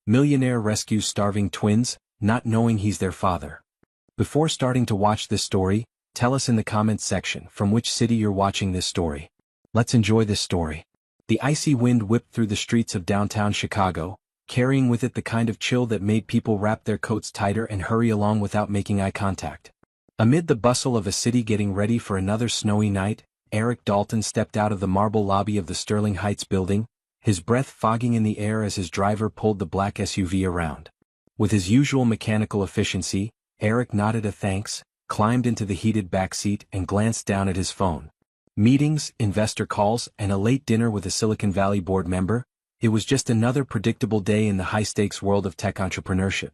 Millionaire rescues starving twins, not knowing he's their father. Before starting to watch this story, tell us in the comments section from which city you're watching this story. Let's enjoy this story. The icy wind whipped through the streets of downtown Chicago, carrying with it the kind of chill that made people wrap their coats tighter and hurry along without making eye contact. Amid the bustle of a city getting ready for another snowy night, Eric Dalton stepped out of the marble lobby of the Sterling Heights building, his breath fogging in the air as his driver pulled the black SUV around. With his usual mechanical efficiency, Eric nodded a thanks, climbed into the heated backseat and glanced down at his phone. Meetings, investor calls, and a late dinner with a Silicon Valley board member, it was just another predictable day in the high-stakes world of tech entrepreneurship.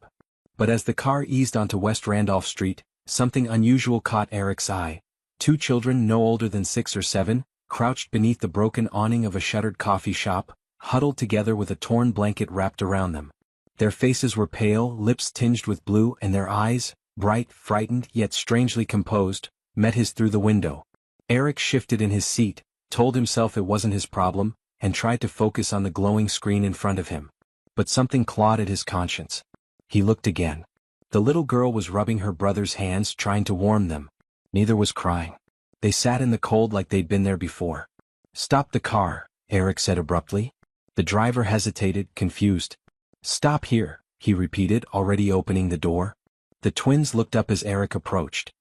But as the car eased onto West Randolph Street, something unusual caught Eric's eye. Two children no older than 6 or 7, crouched beneath the broken awning of a shuttered coffee shop, huddled together with a torn blanket wrapped around them. Their faces were pale, lips tinged with blue, and their eyes, bright, frightened yet strangely composed, met his through the window. Eric shifted in his seat, told himself it wasn't his problem, and tried to focus on the glowing screen in front of him. But something clawed at his conscience. He looked again. The little girl was rubbing her brother's hands, trying to warm them. Neither was crying. They sat in the cold like they'd been there before. "Stop the car," Eric said abruptly. The driver hesitated, confused. "Stop here," he repeated, already opening the door. The twins looked up as Eric approached.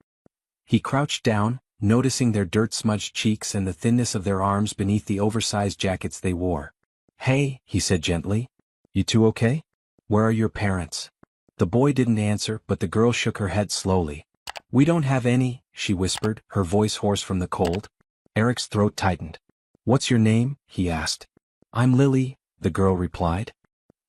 He crouched down, noticing their dirt-smudged cheeks and the thinness of their arms beneath the oversized jackets they wore. "Hey," he said gently. "You two okay? Where are your parents?" The boy didn't answer, but the girl shook her head slowly. "We don't have any," she whispered, her voice hoarse from the cold. Eric's throat tightened. "What's your name?" he asked. "I'm Lily," the girl replied.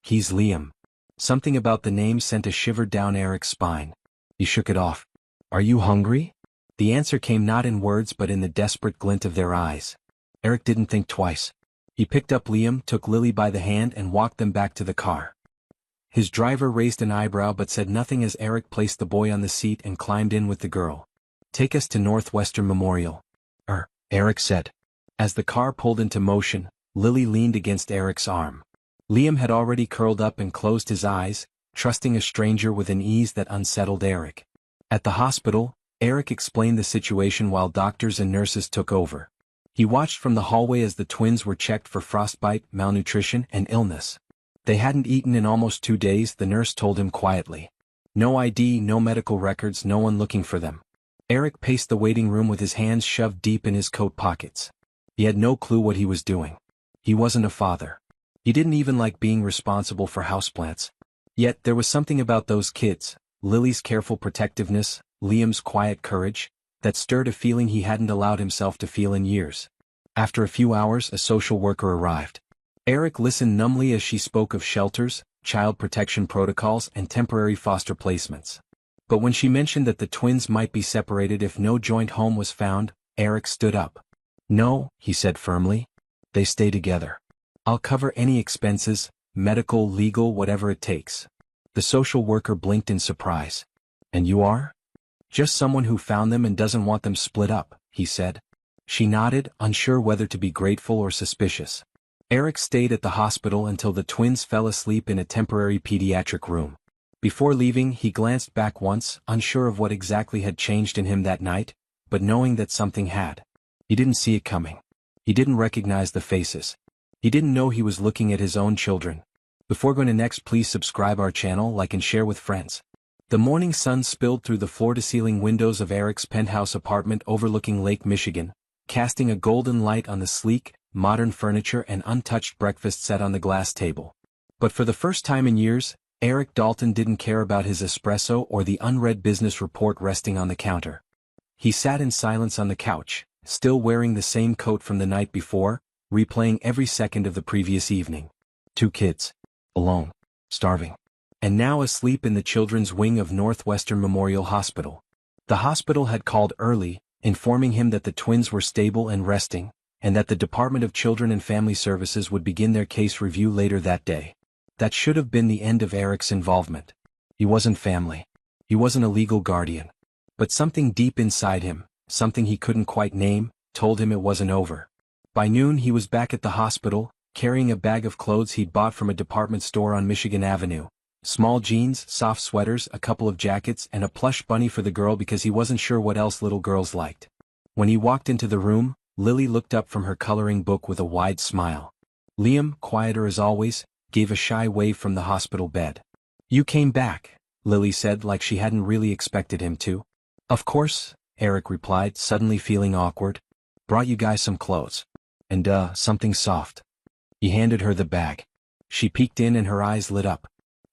"He's Liam." Something about the name sent a shiver down Eric's spine. He shook it off. "Are you hungry?" The answer came not in words but in the desperate glint of their eyes. Eric didn't think twice. He picked up Liam, took Lily by the hand and walked them back to the car. His driver raised an eyebrow but said nothing as Eric placed the boy on the seat and climbed in with the girl. "Take us to Northwestern Memorial." Eric said. As the car pulled into motion, Lily leaned against Eric's arm. Liam had already curled up and closed his eyes, trusting a stranger with an ease that unsettled Eric. At the hospital, Eric explained the situation while doctors and nurses took over. He watched from the hallway as the twins were checked for frostbite, malnutrition, and illness. They hadn't eaten in almost 2 days, the nurse told him quietly. No ID, no medical records, no one looking for them. Eric paced the waiting room with his hands shoved deep in his coat pockets. He had no clue what he was doing. He wasn't a father. He didn't even like being responsible for houseplants. Yet there was something about those kids, Lily's careful protectiveness, Liam's quiet courage, that stirred a feeling he hadn't allowed himself to feel in years. After a few hours, a social worker arrived. Eric listened numbly as she spoke of shelters, child protection protocols, and temporary foster placements. But when she mentioned that the twins might be separated if no joint home was found, Eric stood up. "No," he said firmly. "They stay together. I'll cover any expenses, medical, legal, whatever it takes." The social worker blinked in surprise. "And you are?" "Just someone who found them and doesn't want them split up," he said. She nodded, unsure whether to be grateful or suspicious. Eric stayed at the hospital until the twins fell asleep in a temporary pediatric room. Before leaving, he glanced back once, unsure of what exactly had changed in him that night, but knowing that something had. He didn't see it coming. He didn't recognize the faces. He didn't know he was looking at his own children. Before going to next, please subscribe our channel, like and share with friends. The morning sun spilled through the floor-to-ceiling windows of Eric's penthouse apartment overlooking Lake Michigan, casting a golden light on the sleek, modern furniture and untouched breakfast set on the glass table. But for the first time in years, Eric Dalton didn't care about his espresso or the unread business report resting on the counter. He sat in silence on the couch, still wearing the same coat from the night before, replaying every second of the previous evening. 2 kids. Alone. Starving. And now asleep in the children's wing of Northwestern Memorial Hospital. The hospital had called early, informing him that the twins were stable and resting, and that the Department of Children and Family Services would begin their case review later that day. That should have been the end of Eric's involvement. He wasn't family. He wasn't a legal guardian. But something deep inside him, something he couldn't quite name, told him it wasn't over. By noon he was back at the hospital, carrying a bag of clothes he'd bought from a department store on Michigan Avenue. Small jeans, soft sweaters, a couple of jackets, and a plush bunny for the girl because he wasn't sure what else little girls liked. When he walked into the room, Lily looked up from her coloring book with a wide smile. Liam, quieter as always, gave a shy wave from the hospital bed. "You came back," Lily said like she hadn't really expected him to. "Of course," Eric replied, suddenly feeling awkward. "Brought you guys some clothes. And something soft." He handed her the bag. She peeked in and her eyes lit up.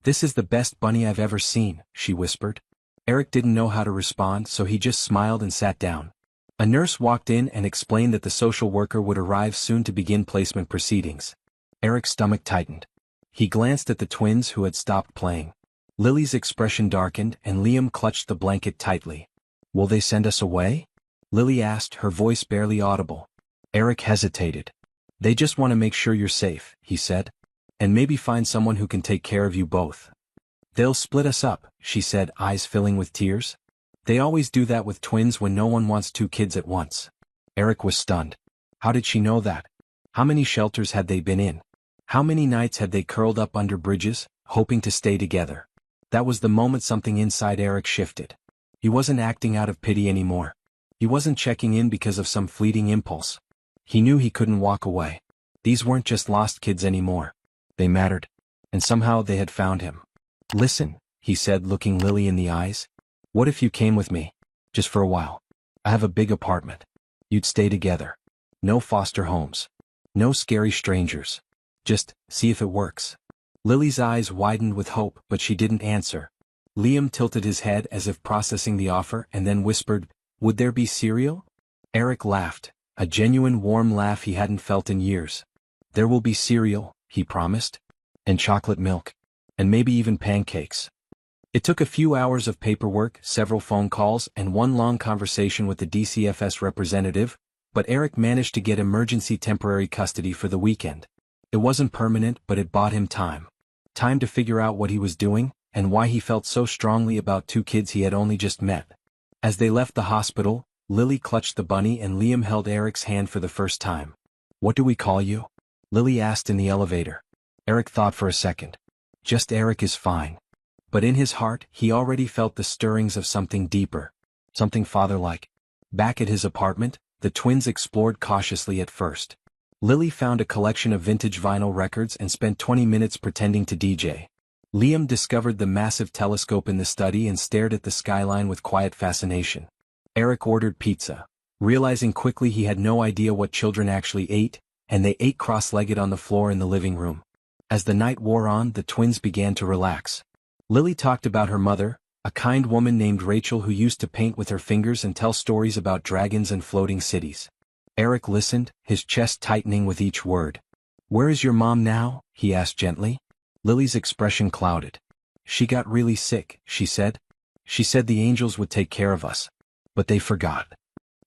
"This is the best bunny I've ever seen," she whispered. Eric didn't know how to respond, so he just smiled and sat down. A nurse walked in and explained that the social worker would arrive soon to begin placement proceedings. Eric's stomach tightened. He glanced at the twins who had stopped playing. Lily's expression darkened and Liam clutched the blanket tightly. "Will they send us away?" Lily asked, her voice barely audible. Eric hesitated. "They just want to make sure you're safe," he said. "And maybe find someone who can take care of you both." "They'll split us up," she said, eyes filling with tears. "They always do that with twins when no one wants two kids at once." Eric was stunned. How did she know that? How many shelters had they been in? How many nights had they curled up under bridges, hoping to stay together? That was the moment something inside Eric shifted. He wasn't acting out of pity anymore. He wasn't checking in because of some fleeting impulse. He knew he couldn't walk away. These weren't just lost kids anymore. They mattered. And somehow they had found him. "Listen," he said, looking Lily in the eyes. "What if you came with me? Just for a while. I have a big apartment. You'd stay together. No foster homes. No scary strangers. Just see if it works." Lily's eyes widened with hope, but she didn't answer. Liam tilted his head as if processing the offer and then whispered, "Would there be cereal?" Eric laughed, a genuine warm laugh he hadn't felt in years. "There will be cereal," he promised. "And chocolate milk. And maybe even pancakes." It took a few hours of paperwork, several phone calls, and one long conversation with the DCFS representative, but Eric managed to get emergency temporary custody for the weekend. It wasn't permanent, but it bought him time. Time to figure out what he was doing, and why he felt so strongly about two kids he had only just met. As they left the hospital, Lily clutched the bunny and Liam held Eric's hand for the first time. "What do we call you?" Lily asked in the elevator. Eric thought for a second. Just Eric is fine. But in his heart, he already felt the stirrings of something deeper. Something father-like. Back at his apartment, the twins explored cautiously at first. Lily found a collection of vintage vinyl records and spent 20 minutes pretending to DJ. Liam discovered the massive telescope in the study and stared at the skyline with quiet fascination. Eric ordered pizza, realizing quickly he had no idea what children actually ate, and they ate cross-legged on the floor in the living room. As the night wore on, the twins began to relax. Lily talked about her mother, a kind woman named Rachel who used to paint with her fingers and tell stories about dragons and floating cities. Eric listened, his chest tightening with each word. "Where is your mom now?" he asked gently. Lily's expression clouded. "She got really sick," she said. "She said the angels would take care of us. But they forgot."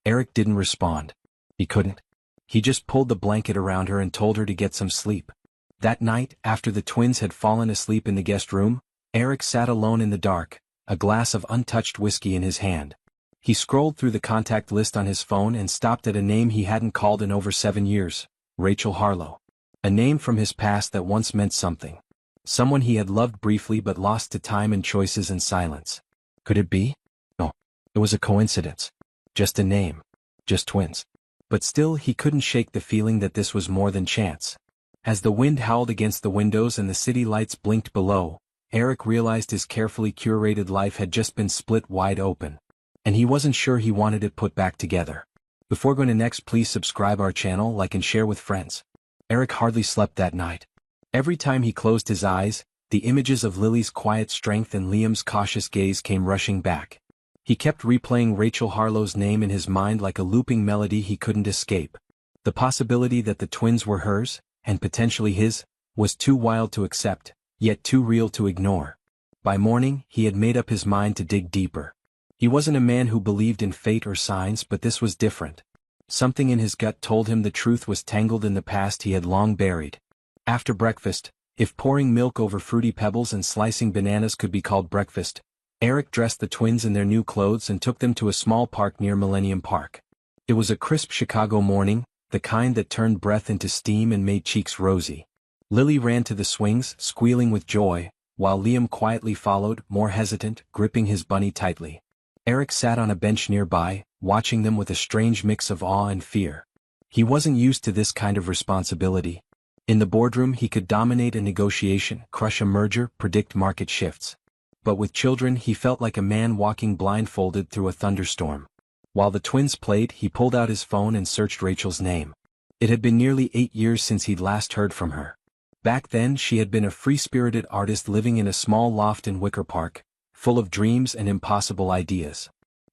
Eric didn't respond. He couldn't. He just pulled the blanket around her and told her to get some sleep. That night, after the twins had fallen asleep in the guest room, Eric sat alone in the dark, a glass of untouched whiskey in his hand. He scrolled through the contact list on his phone and stopped at a name he hadn't called in over 7 years, Rachel Harlow. A name from his past that once meant something. Someone he had loved briefly but lost to time and choices and silence. Could it be? No. It was a coincidence. Just a name. Just twins. But still he couldn't shake the feeling that this was more than chance. As the wind howled against the windows and the city lights blinked below, Eric realized his carefully curated life had just been split wide open. And he wasn't sure he wanted it put back together. Before going to next, please subscribe our channel, like and share with friends. Eric hardly slept that night. Every time he closed his eyes, the images of Lily's quiet strength and Liam's cautious gaze came rushing back. He kept replaying Rachel Harlow's name in his mind like a looping melody he couldn't escape. The possibility that the twins were hers, and potentially his, was too wild to accept, yet too real to ignore. By morning, he had made up his mind to dig deeper. He wasn't a man who believed in fate or signs, but this was different. Something in his gut told him the truth was tangled in the past he had long buried. After breakfast, if pouring milk over fruity pebbles and slicing bananas could be called breakfast, Eric dressed the twins in their new clothes and took them to a small park near Millennium Park. It was a crisp Chicago morning, the kind that turned breath into steam and made cheeks rosy. Lily ran to the swings, squealing with joy, while Liam quietly followed, more hesitant, gripping his bunny tightly. Eric sat on a bench nearby, watching them with a strange mix of awe and fear. He wasn't used to this kind of responsibility. In the boardroom he could dominate a negotiation, crush a merger, predict market shifts. But with children he felt like a man walking blindfolded through a thunderstorm. While the twins played, he pulled out his phone and searched Rachel's name. It had been nearly 8 years since he'd last heard from her. Back then she had been a free-spirited artist living in a small loft in Wicker Park, full of dreams and impossible ideas.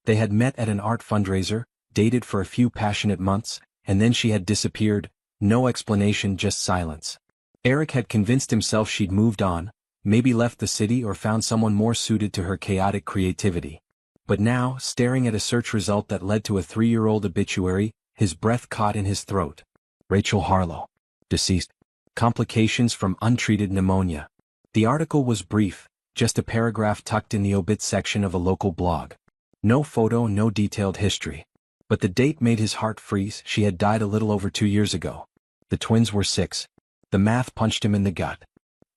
They had met at an art fundraiser, dated for a few passionate months, and then she had disappeared, no explanation, just silence. Eric had convinced himself she'd moved on, maybe left the city or found someone more suited to her chaotic creativity. But now, staring at a search result that led to a 3-year-old obituary, his breath caught in his throat. Rachel Harlow. Deceased. Complications from untreated pneumonia. The article was brief, just a paragraph tucked in the obit section of a local blog. No photo, no detailed history. But the date made his heart freeze. She had died a little over 2 years ago. The twins were 6. The math punched him in the gut.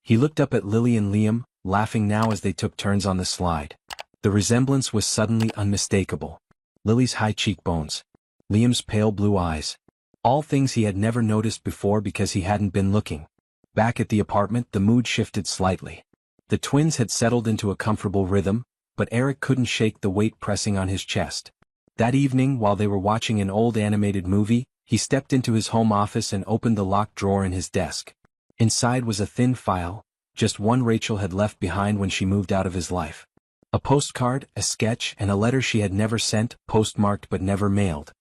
He looked up at Lily and Liam, laughing now as they took turns on the slide. The resemblance was suddenly unmistakable. Lily's high cheekbones. Liam's pale blue eyes. All things he had never noticed before because he hadn't been looking. Back at the apartment the mood shifted slightly. The twins had settled into a comfortable rhythm, but Eric couldn't shake the weight pressing on his chest. That evening, while they were watching an old animated movie, he stepped into his home office and opened the locked drawer in his desk. Inside was a thin file, just one Rachel had left behind when she moved out of his life. A postcard, a sketch, and a letter she had never sent, postmarked but never mailed.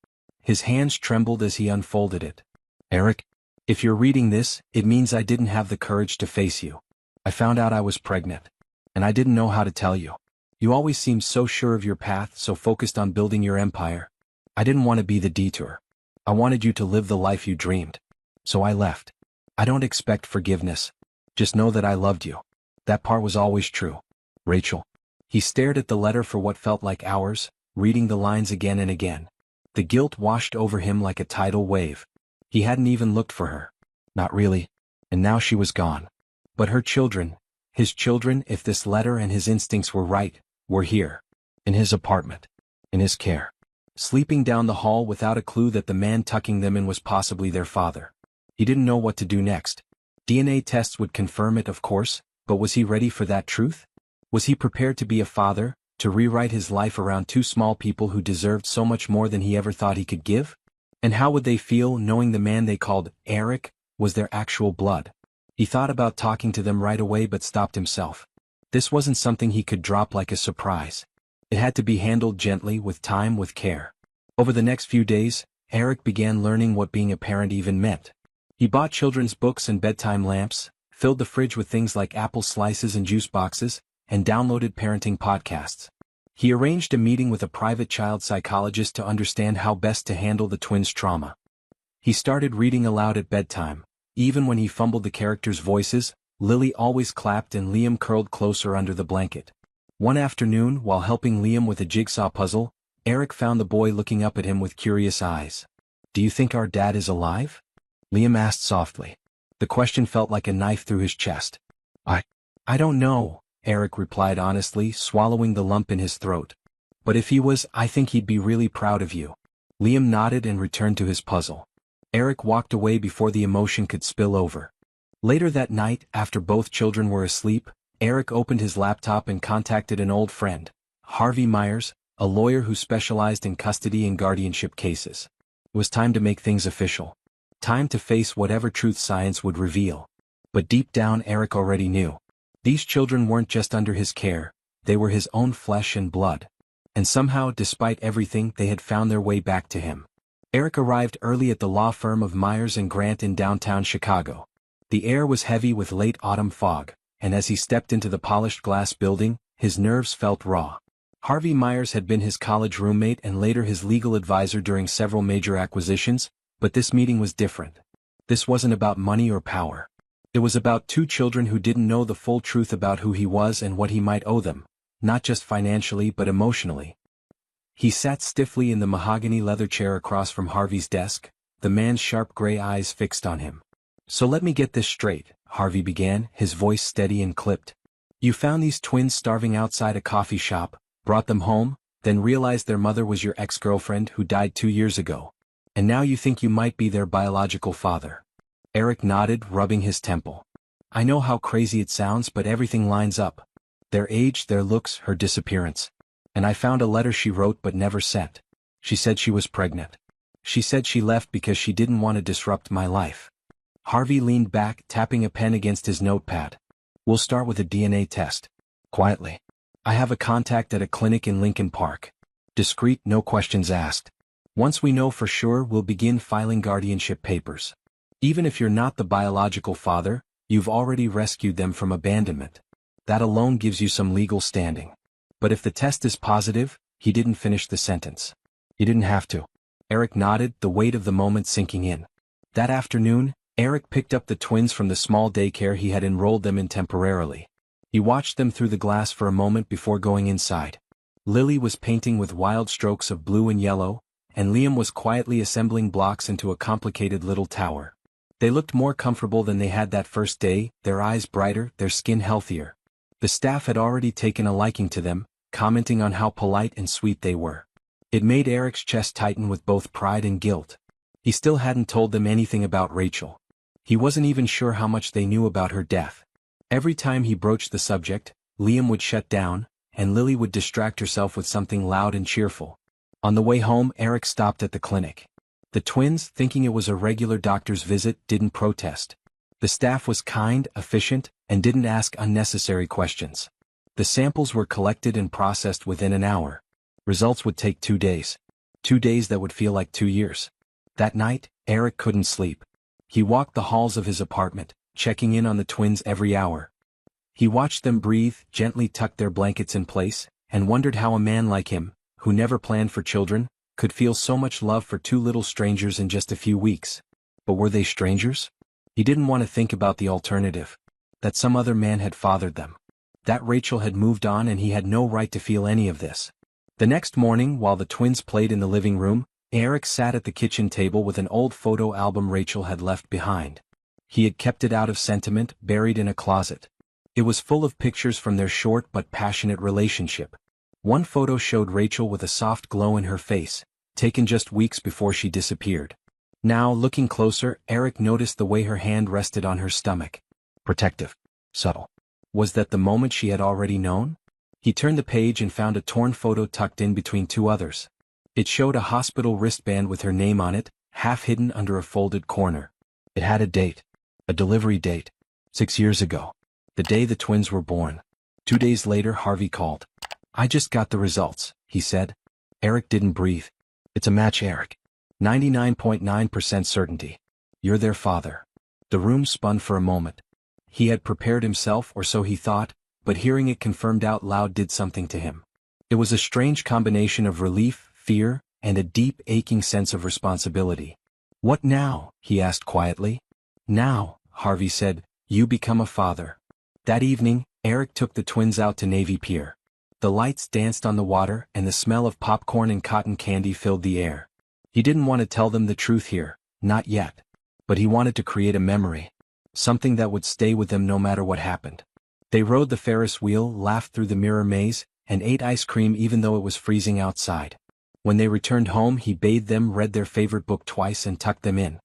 His hands trembled as he unfolded it. Eric, if you're reading this, it means I didn't have the courage to face you. I found out I was pregnant. And I didn't know how to tell you. You always seemed so sure of your path, so focused on building your empire. I didn't want to be the detour. I wanted you to live the life you dreamed. So I left. I don't expect forgiveness. Just know that I loved you. That part was always true. Rachel. He stared at the letter for what felt like hours, reading the lines again and again. The guilt washed over him like a tidal wave. He hadn't even looked for her. Not really. And now she was gone. But her children, his children, if this letter and his instincts were right, were here. In his apartment. In his care. Sleeping down the hall without a clue that the man tucking them in was possibly their father. He didn't know what to do next. DNA tests would confirm it, of course, but was he ready for that truth? Was he prepared to be a father, to rewrite his life around 2 small people who deserved so much more than he ever thought he could give? And how would they feel knowing the man they called Eric was their actual blood? He thought about talking to them right away but stopped himself. This wasn't something he could drop like a surprise. It had to be handled gently, with time, with care. Over the next few days, Eric began learning what being a parent even meant. He bought children's books and bedtime lamps, filled the fridge with things like apple slices and juice boxes, and downloaded parenting podcasts. He arranged a meeting with a private child psychologist to understand how best to handle the twins' trauma. He started reading aloud at bedtime. Even when he fumbled the characters' voices, Lily always clapped and Liam curled closer under the blanket. One afternoon, while helping Liam with a jigsaw puzzle, Eric found the boy looking up at him with curious eyes. "Do you think our dad is alive?" Liam asked softly. The question felt like a knife through his chest. I don't know," Eric replied honestly, swallowing the lump in his throat. "But if he was, I think he'd be really proud of you." Liam nodded and returned to his puzzle. Eric walked away before the emotion could spill over. Later that night, after both children were asleep, Eric opened his laptop and contacted an old friend, Harvey Myers, a lawyer who specialized in custody and guardianship cases. It was time to make things official. Time to face whatever truth science would reveal. But deep down Eric already knew. These children weren't just under his care, they were his own flesh and blood. And somehow, despite everything, they had found their way back to him. Eric arrived early at the law firm of Myers and Grant in downtown Chicago. The air was heavy with late autumn fog, and as he stepped into the polished glass building, his nerves felt raw. Harvey Myers had been his college roommate and later his legal advisor during several major acquisitions, but this meeting was different. This wasn't about money or power. It was about 2 children who didn't know the full truth about who he was and what he might owe them, not just financially but emotionally. He sat stiffly in the mahogany leather chair across from Harvey's desk, the man's sharp gray eyes fixed on him. "So let me get this straight," Harvey began, his voice steady and clipped. "You found these twins starving outside a coffee shop, brought them home, then realized their mother was your ex-girlfriend who died 2 years ago. And now you think you might be their biological father." Eric nodded, rubbing his temple. "I know how crazy it sounds, but everything lines up. Their age, their looks, her disappearance. And I found a letter she wrote but never sent. She said she was pregnant. She said she left because she didn't want to disrupt my life." Harvey leaned back, tapping a pen against his notepad. "We'll start with a DNA test." Quietly. "I have a contact at a clinic in Lincoln Park. Discreet, no questions asked. Once we know for sure, we'll begin filing guardianship papers. Even if you're not the biological father, you've already rescued them from abandonment. That alone gives you some legal standing. But if the test is positive," he didn't finish the sentence. "You didn't have to." Eric nodded, the weight of the moment sinking in. That afternoon, Eric picked up the twins from the small daycare he had enrolled them in temporarily. He watched them through the glass for a moment before going inside. Lily was painting with wild strokes of blue and yellow, and Liam was quietly assembling blocks into a complicated little tower. They looked more comfortable than they had that first day, their eyes brighter, their skin healthier. The staff had already taken a liking to them, commenting on how polite and sweet they were. It made Eric's chest tighten with both pride and guilt. He still hadn't told them anything about Rachel. He wasn't even sure how much they knew about her death. Every time he broached the subject, Liam would shut down, and Lily would distract herself with something loud and cheerful. On the way home, Eric stopped at the clinic. The twins, thinking it was a regular doctor's visit, didn't protest. The staff was kind, efficient, and didn't ask unnecessary questions. The samples were collected and processed within an hour. Results would take 2 days. 2 days that would feel like 2 years. That night, Eric couldn't sleep. He walked the halls of his apartment, checking in on the twins every hour. He watched them breathe, gently tuck their blankets in place, and wondered how a man like him, who never planned for children, could feel so much love for 2 little strangers in just a few weeks. But were they strangers? He didn't want to think about the alternative. That some other man had fathered them. That Rachel had moved on and he had no right to feel any of this. The next morning, while the twins played in the living room, Eric sat at the kitchen table with an old photo album Rachel had left behind. He had kept it out of sentiment, buried in a closet. It was full of pictures from their short but passionate relationship. One photo showed Rachel with a soft glow in her face, taken just weeks before she disappeared. Now, looking closer, Eric noticed the way her hand rested on her stomach. Protective. Subtle. Was that the moment she had already known? He turned the page and found a torn photo tucked in between 2 others. It showed a hospital wristband with her name on it, half hidden under a folded corner. It had a date. A delivery date. 6 years ago. The day the twins were born. 2 days later, Harvey called. "I just got the results," he said. Eric didn't breathe. "It's a match, Eric. 99.9% certainty. You're their father." The room spun for a moment. He had prepared himself, or so he thought, but hearing it confirmed out loud did something to him. It was a strange combination of relief, fear, and a deep, aching sense of responsibility. "What now?" he asked quietly. "Now," Harvey said, "you become a father." That evening, Eric took the twins out to Navy Pier. The lights danced on the water, and the smell of popcorn and cotton candy filled the air. He didn't want to tell them the truth here, not yet. But he wanted to create a memory. Something that would stay with them no matter what happened. They rode the Ferris wheel, laughed through the mirror maze, and ate ice cream even though it was freezing outside. When they returned home, he bathed them, read their favorite book twice, and tucked them in.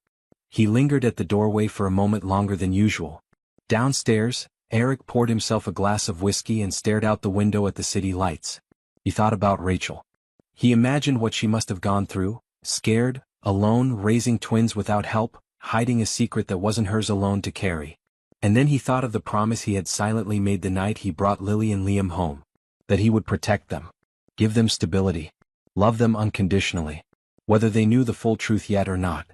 He lingered at the doorway for a moment longer than usual. Downstairs, Eric poured himself a glass of whiskey and stared out the window at the city lights. He thought about Rachel. He imagined what she must have gone through, scared, alone, raising twins without help, hiding a secret that wasn't hers alone to carry. And then he thought of the promise he had silently made the night he brought Lily and Liam home. That he would protect them. Give them stability. Love them unconditionally. Whether they knew the full truth yet or not.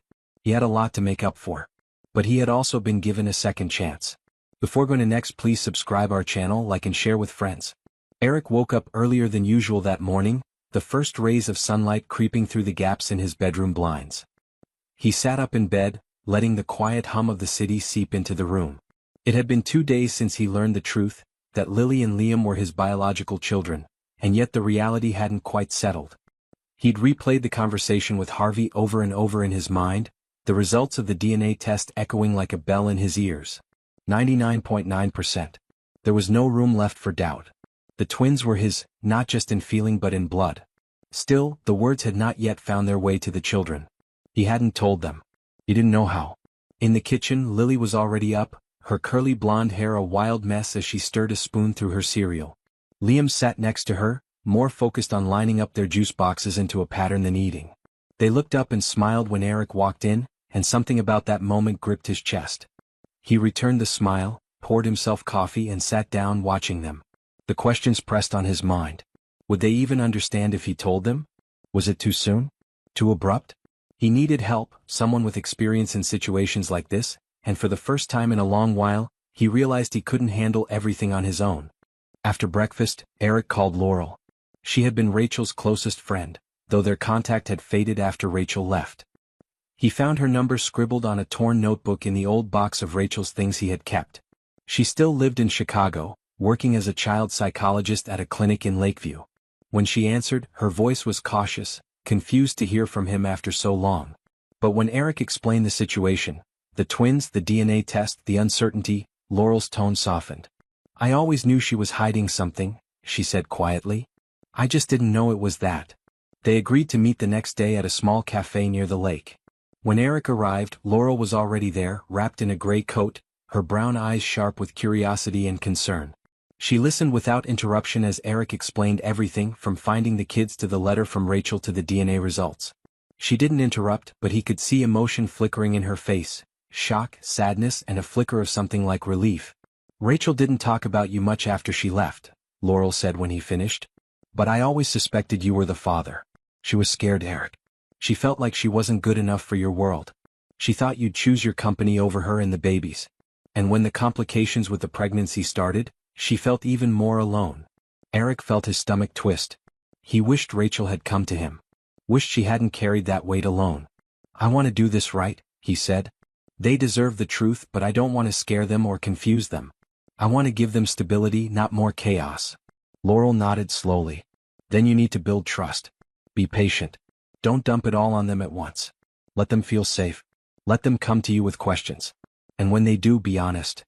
He had a lot to make up for. But he had also been given a second chance. Before going to next, please subscribe our channel, like and share with friends. Eric woke up earlier than usual that morning, the first rays of sunlight creeping through the gaps in his bedroom blinds. He sat up in bed, letting the quiet hum of the city seep into the room. It had been 2 days since he learned the truth, that Lily and Liam were his biological children, and yet the reality hadn't quite settled. He'd replayed the conversation with Harvey over and over in his mind, the results of the DNA test echoing like a bell in his ears. 99.9%. There was no room left for doubt. The twins were his, not just in feeling but in blood. Still, the words had not yet found their way to the children. He hadn't told them. He didn't know how. In the kitchen, Lily was already up, her curly blonde hair a wild mess as she stirred a spoon through her cereal. Liam sat next to her, more focused on lining up their juice boxes into a pattern than eating. They looked up and smiled when Eric walked in, and something about that moment gripped his chest. He returned the smile, poured himself coffee and sat down watching them. The questions pressed on his mind. Would they even understand if he told them? Was it too soon? Too abrupt? He needed help, someone with experience in situations like this, and for the first time in a long while, he realized he couldn't handle everything on his own. After breakfast, Eric called Laurel. She had been Rachel's closest friend, though their contact had faded after Rachel left. He found her number scribbled on a torn notebook in the old box of Rachel's things he had kept. She still lived in Chicago, working as a child psychologist at a clinic in Lakeview. When she answered, her voice was cautious, confused to hear from him after so long. But when Eric explained the situation, the twins, the DNA test, the uncertainty, Laurel's tone softened. "I always knew she was hiding something," she said quietly. "I just didn't know it was that." They agreed to meet the next day at a small cafe near the lake. When Eric arrived, Laurel was already there, wrapped in a gray coat, her brown eyes sharp with curiosity and concern. She listened without interruption as Eric explained everything from finding the kids to the letter from Rachel to the DNA results. She didn't interrupt, but he could see emotion flickering in her face, shock, sadness, and a flicker of something like relief. "Rachel didn't talk about you much after she left," Laurel said when he finished. "But I always suspected you were the father." She was scared, Eric. She felt like she wasn't good enough for your world. She thought you'd choose your company over her and the babies. And when the complications with the pregnancy started, she felt even more alone. Eric felt his stomach twist. He wished Rachel had come to him. Wished she hadn't carried that weight alone. "I want to do this right," he said. "They deserve the truth, but I don't want to scare them or confuse them. I want to give them stability, not more chaos." Laurel nodded slowly. "Then you need to build trust. Be patient. Don't dump it all on them at once. Let them feel safe. Let them come to you with questions. And when they do, be honest."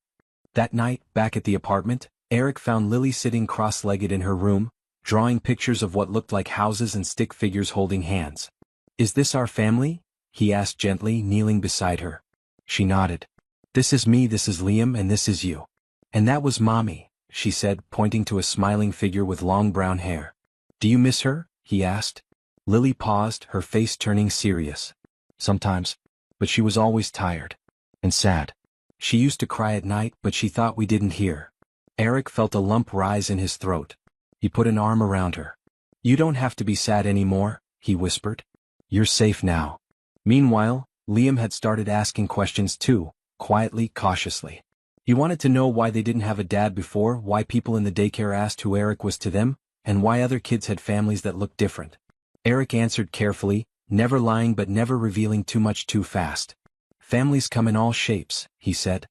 That night, back at the apartment, Eric found Lily sitting cross-legged in her room, drawing pictures of what looked like houses and stick figures holding hands. "Is this our family?" he asked gently, kneeling beside her. She nodded. "This is me, this is Liam, and this is you. And that was Mommy," she said, pointing to a smiling figure with long brown hair. "Do you miss her?" he asked. Lily paused, her face turning serious. "Sometimes. But she was always tired. And sad. She used to cry at night, but she thought we didn't hear." Eric felt a lump rise in his throat. He put an arm around her. "You don't have to be sad anymore," he whispered. "You're safe now." Meanwhile, Liam had started asking questions too, quietly, cautiously. He wanted to know why they didn't have a dad before, why people in the daycare asked who Eric was to them, and why other kids had families that looked different. Eric answered carefully, never lying but never revealing too much too fast. "Families come in all shapes," he said.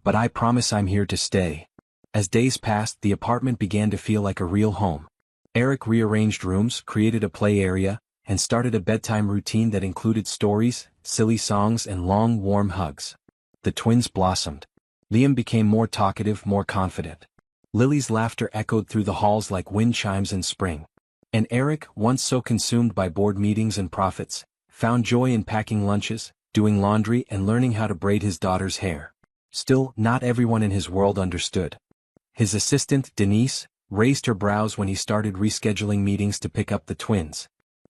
"But I promise I'm here to stay." As days passed, the apartment began to feel like a real home. Eric rearranged rooms, created a play area, and started a bedtime routine that included stories, silly songs, and long, warm hugs. The twins blossomed. Liam became more talkative, more confident. Lily's laughter echoed through the halls like wind chimes in spring. And Eric, once so consumed by board meetings and profits, found joy in packing lunches, doing laundry, and learning how to braid his daughter's hair. Still, not everyone in his world understood. His assistant, Denise, raised her brows when he started rescheduling meetings to pick up the twins.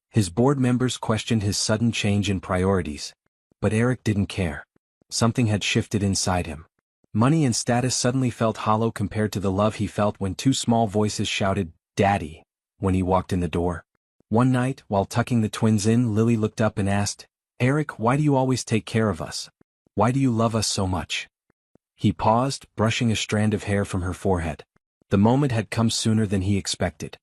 His board members questioned his sudden change in priorities. But Eric didn't care. Something had shifted inside him. Money and status suddenly felt hollow compared to the love he felt when two small voices shouted, "Daddy," when he walked in the door. One night, while tucking the twins in, Lily looked up and asked, "Eric, why do you always take care of us? Why do you love us so much?" He paused, brushing a strand of hair from her forehead. The moment had come sooner than he expected.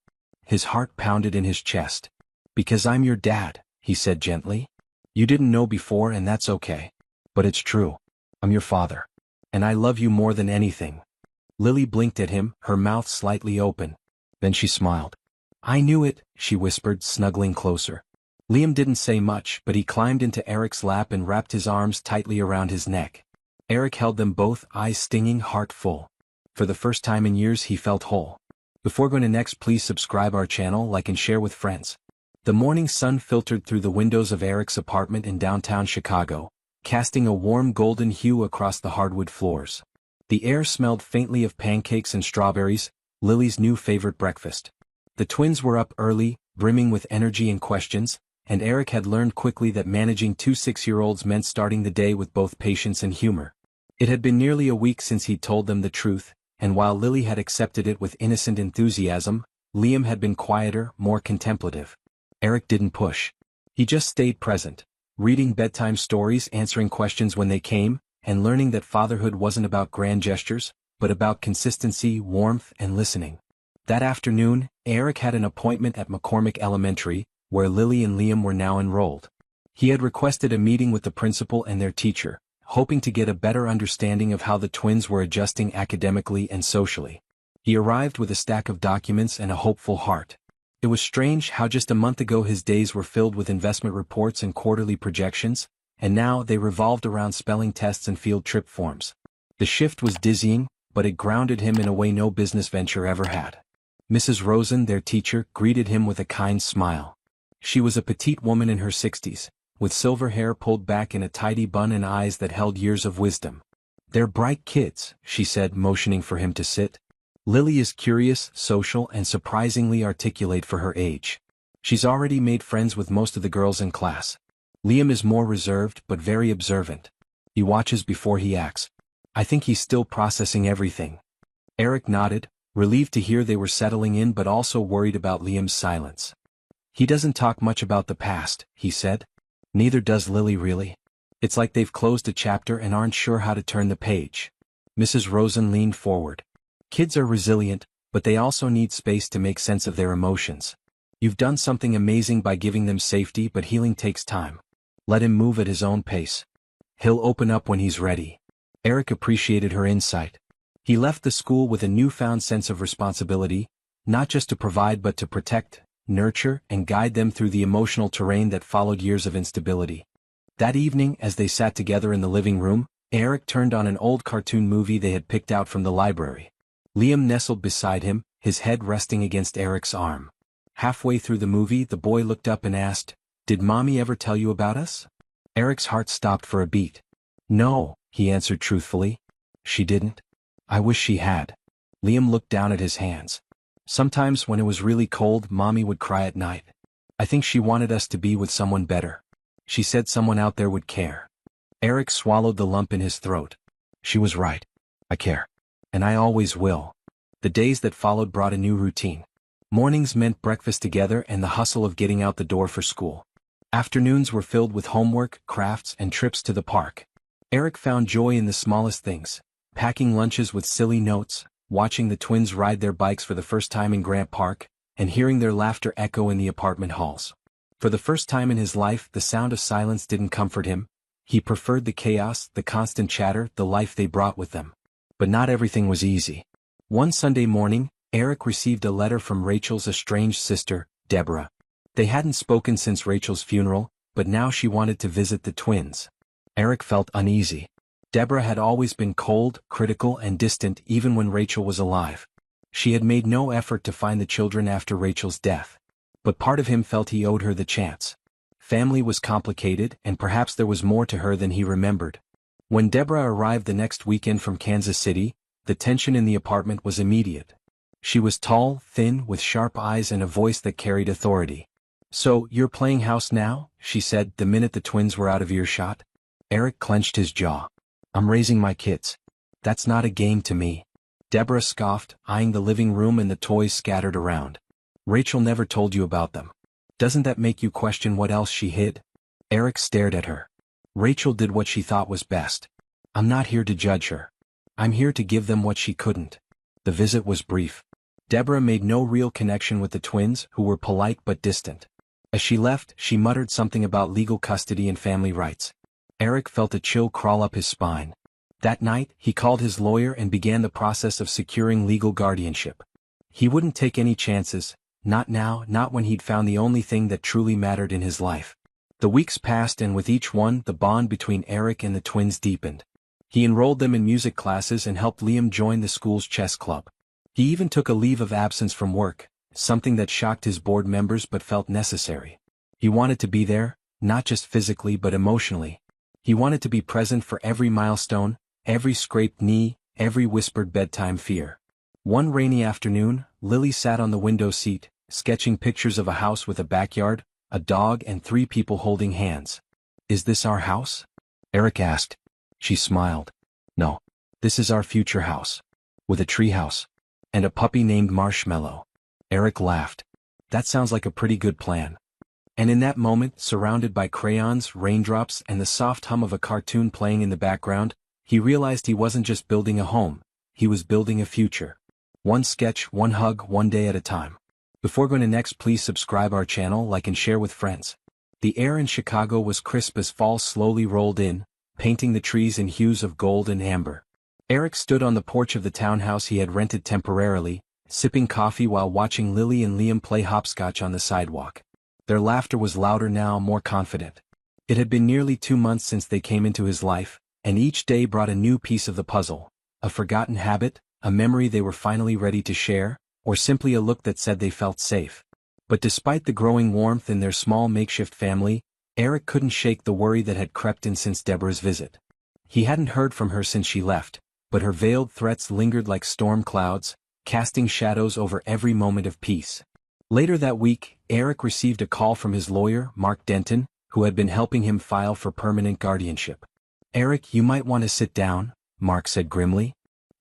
His heart pounded in his chest. "Because I'm your dad," he said gently. "You didn't know before and that's okay. But it's true. I'm your father. And I love you more than anything." Lily blinked at him, her mouth slightly open. Then she smiled. "I knew it," she whispered, snuggling closer. Liam didn't say much, but he climbed into Eric's lap and wrapped his arms tightly around his neck. Eric held them both, eyes stinging, heart full. For the first time in years he felt whole. Before going to next, please subscribe our channel, like and share with friends. The morning sun filtered through the windows of Eric's apartment in downtown Chicago, casting a warm golden hue across the hardwood floors. The air smelled faintly of pancakes and strawberries, Lily's new favorite breakfast. The twins were up early, brimming with energy and questions, and Eric had learned quickly that managing two 6-year-olds meant starting the day with both patience and humor. It had been nearly a week since he'd told them the truth, and while Lily had accepted it with innocent enthusiasm, Liam had been quieter, more contemplative. Eric didn't push. He just stayed present, reading bedtime stories, answering questions when they came, and learning that fatherhood wasn't about grand gestures, but about consistency, warmth, and listening. That afternoon, Eric had an appointment at McCormick Elementary, where Lily and Liam were now enrolled. He had requested a meeting with the principal and their teacher, hoping to get a better understanding of how the twins were adjusting academically and socially. He arrived with a stack of documents and a hopeful heart. It was strange how just a month ago his days were filled with investment reports and quarterly projections, and now they revolved around spelling tests and field trip forms. The shift was dizzying, but it grounded him in a way no business venture ever had. Mrs. Rosen, their teacher, greeted him with a kind smile. She was a petite woman in her 60s, with silver hair pulled back in a tidy bun and eyes that held years of wisdom. "They're bright kids," she said, motioning for him to sit. "Lily is curious, social, and surprisingly articulate for her age. She's already made friends with most of the girls in class. Liam is more reserved but very observant. He watches before he acts. I think he's still processing everything." Eric nodded, relieved to hear they were settling in but also worried about Liam's silence. "He doesn't talk much about the past," he said. "Neither does Lily, really. It's like they've closed a chapter and aren't sure how to turn the page." Mrs. Rosen leaned forward. "Kids are resilient, but they also need space to make sense of their emotions. You've done something amazing by giving them safety, but healing takes time. Let him move at his own pace. He'll open up when he's ready." Eric appreciated her insight. He left the school with a newfound sense of responsibility, not just to provide but to protect, nurture, and guide them through the emotional terrain that followed years of instability. That evening, as they sat together in the living room, Eric turned on an old cartoon movie they had picked out from the library. Liam nestled beside him, his head resting against Eric's arm. Halfway through the movie, the boy looked up and asked, "Did Mommy ever tell you about us?" Eric's heart stopped for a beat. "No," he answered truthfully. "She didn't. I wish she had." Liam looked down at his hands. "Sometimes when it was really cold, Mommy would cry at night. I think she wanted us to be with someone better. She said someone out there would care." Eric swallowed the lump in his throat. "She was right. I care. And I always will." The days that followed brought a new routine. Mornings meant breakfast together and the hustle of getting out the door for school. Afternoons were filled with homework, crafts, and trips to the park. Eric found joy in the smallest things, packing lunches with silly notes, watching the twins ride their bikes for the first time in Grant Park, and hearing their laughter echo in the apartment halls. For the first time in his life, the sound of silence didn't comfort him. He preferred the chaos, the constant chatter, the life they brought with them. But not everything was easy. One Sunday morning, Eric received a letter from Rachel's estranged sister, Deborah. They hadn't spoken since Rachel's funeral, but now she wanted to visit the twins. Eric felt uneasy. Deborah had always been cold, critical, and distant even when Rachel was alive. She had made no effort to find the children after Rachel's death. But part of him felt he owed her the chance. Family was complicated, and perhaps there was more to her than he remembered. When Deborah arrived the next weekend from Kansas City, the tension in the apartment was immediate. She was tall, thin, with sharp eyes and a voice that carried authority. "So, you're playing house now?" she said the minute the twins were out of earshot. Eric clenched his jaw. "I'm raising my kids. That's not a game to me." Deborah scoffed, eyeing the living room and the toys scattered around. "Rachel never told you about them. Doesn't that make you question what else she hid?" Eric stared at her. "Rachel did what she thought was best. I'm not here to judge her. I'm here to give them what she couldn't." The visit was brief. Deborah made no real connection with the twins, who were polite but distant. As she left, she muttered something about legal custody and family rights. Eric felt a chill crawl up his spine. That night, he called his lawyer and began the process of securing legal guardianship. He wouldn't take any chances, Not now, not when he'd found the only thing that truly mattered in his life. The weeks passed, and with each one, the bond between Eric and the twins deepened. He enrolled them in music classes and helped Liam join the school's chess club. He even took a leave of absence from work, something that shocked his board members but felt necessary. He wanted to be there, not just physically but emotionally. He wanted to be present for every milestone, every scraped knee, every whispered bedtime fear. One rainy afternoon, Lily sat on the window seat, sketching pictures of a house with a backyard, a dog and 3 people holding hands. "Is this our house?" Eric asked. She smiled. "No. This is our future house. With a tree house. And a puppy named Marshmallow." Eric laughed. "That sounds like a pretty good plan." And in that moment, surrounded by crayons, raindrops, and the soft hum of a cartoon playing in the background, he realized he wasn't just building a home, he was building a future. One sketch, one hug, one day at a time. Before going to next, please subscribe our channel, like and share with friends. The air in Chicago was crisp as fall slowly rolled in, painting the trees in hues of gold and amber. Eric stood on the porch of the townhouse he had rented temporarily, sipping coffee while watching Lily and Liam play hopscotch on the sidewalk. Their laughter was louder now, more confident. It had been nearly 2 months since they came into his life, and each day brought a new piece of the puzzle, a forgotten habit, a memory they were finally ready to share, or simply a look that said they felt safe. But despite the growing warmth in their small makeshift family, Eric couldn't shake the worry that had crept in since Deborah's visit. He hadn't heard from her since she left, but her veiled threats lingered like storm clouds, casting shadows over every moment of peace. Later that week, Eric received a call from his lawyer, Mark Denton, who had been helping him file for permanent guardianship. "Eric, you might want to sit down," Mark said grimly.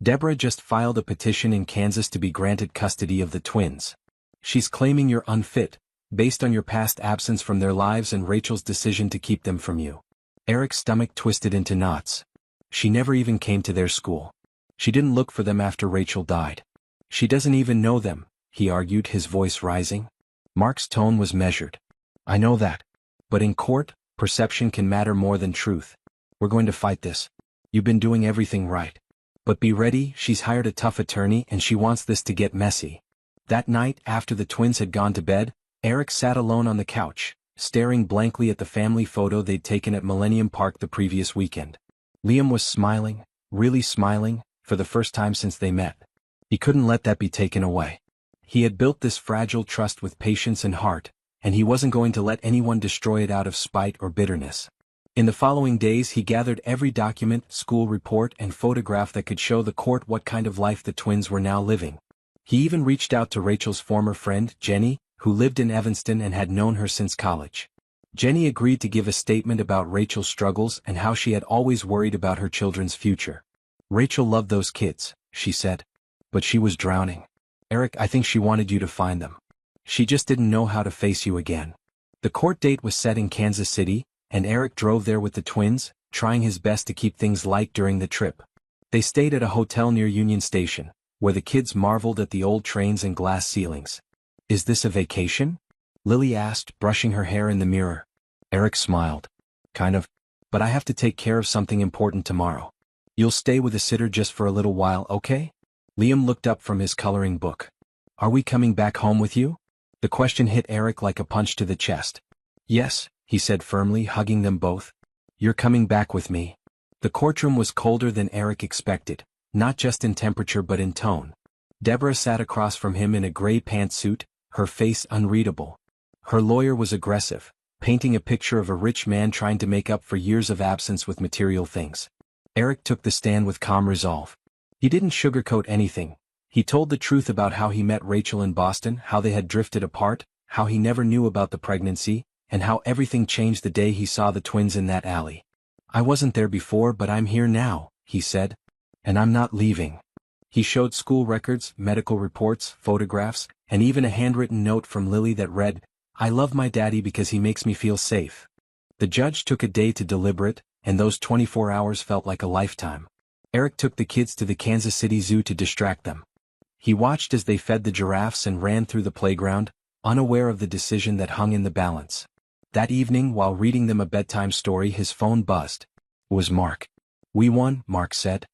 "Deborah just filed a petition in Kansas to be granted custody of the twins. She's claiming you're unfit, based on your past absence from their lives and Rachel's decision to keep them from you." Eric's stomach twisted into knots. She never even came to their school. She didn't look for them after Rachel died. She doesn't even know them, he argued, his voice rising. Mark's tone was measured. "I know that. But in court, perception can matter more than truth. We're going to fight this. You've been doing everything right. But be ready, she's hired a tough attorney and she wants this to get messy." That night, after the twins had gone to bed, Eric sat alone on the couch, staring blankly at the family photo they'd taken at Millennium Park the previous weekend. Liam was smiling, really smiling, for the first time since they met. He couldn't let that be taken away. He had built this fragile trust with patience and heart, and he wasn't going to let anyone destroy it out of spite or bitterness. In the following days he gathered every document, school report and photograph that could show the court what kind of life the twins were now living. He even reached out to Rachel's former friend, Jenny, who lived in Evanston and had known her since college. Jenny agreed to give a statement about Rachel's struggles and how she had always worried about her children's future. "Rachel loved those kids," she said. "But she was drowning. Eric, I think she wanted you to find them. She just didn't know how to face you again." The court date was set in Kansas City, and Eric drove there with the twins, trying his best to keep things light during the trip. They stayed at a hotel near Union Station, where the kids marveled at the old trains and glass ceilings. "Is this a vacation?" Lily asked, brushing her hair in the mirror. Eric smiled. "Kind of. But I have to take care of something important tomorrow. You'll stay with a sitter just for a little while, okay?" Liam looked up from his coloring book. "Are we coming back home with you?" The question hit Eric like a punch to the chest. "Yes," he said firmly, hugging them both. "You're coming back with me." The courtroom was colder than Eric expected, not just in temperature but in tone. Deborah sat across from him in a gray pantsuit, her face unreadable. Her lawyer was aggressive, painting a picture of a rich man trying to make up for years of absence with material things. Eric took the stand with calm resolve. He didn't sugarcoat anything. He told the truth about how he met Rachel in Boston, how they had drifted apart, how he never knew about the pregnancy, and how everything changed the day he saw the twins in that alley. "I wasn't there before, but I'm here now," he said. "And I'm not leaving." He showed school records, medical reports, photographs, and even a handwritten note from Lily that read, "I love my daddy because he makes me feel safe." The judge took a day to deliberate, and those 24 hours felt like a lifetime. Eric took the kids to the Kansas City Zoo to distract them. He watched as they fed the giraffes and ran through the playground, unaware of the decision that hung in the balance. That evening, while reading them a bedtime story, his phone buzzed. It was Mark. "We won," Mark said.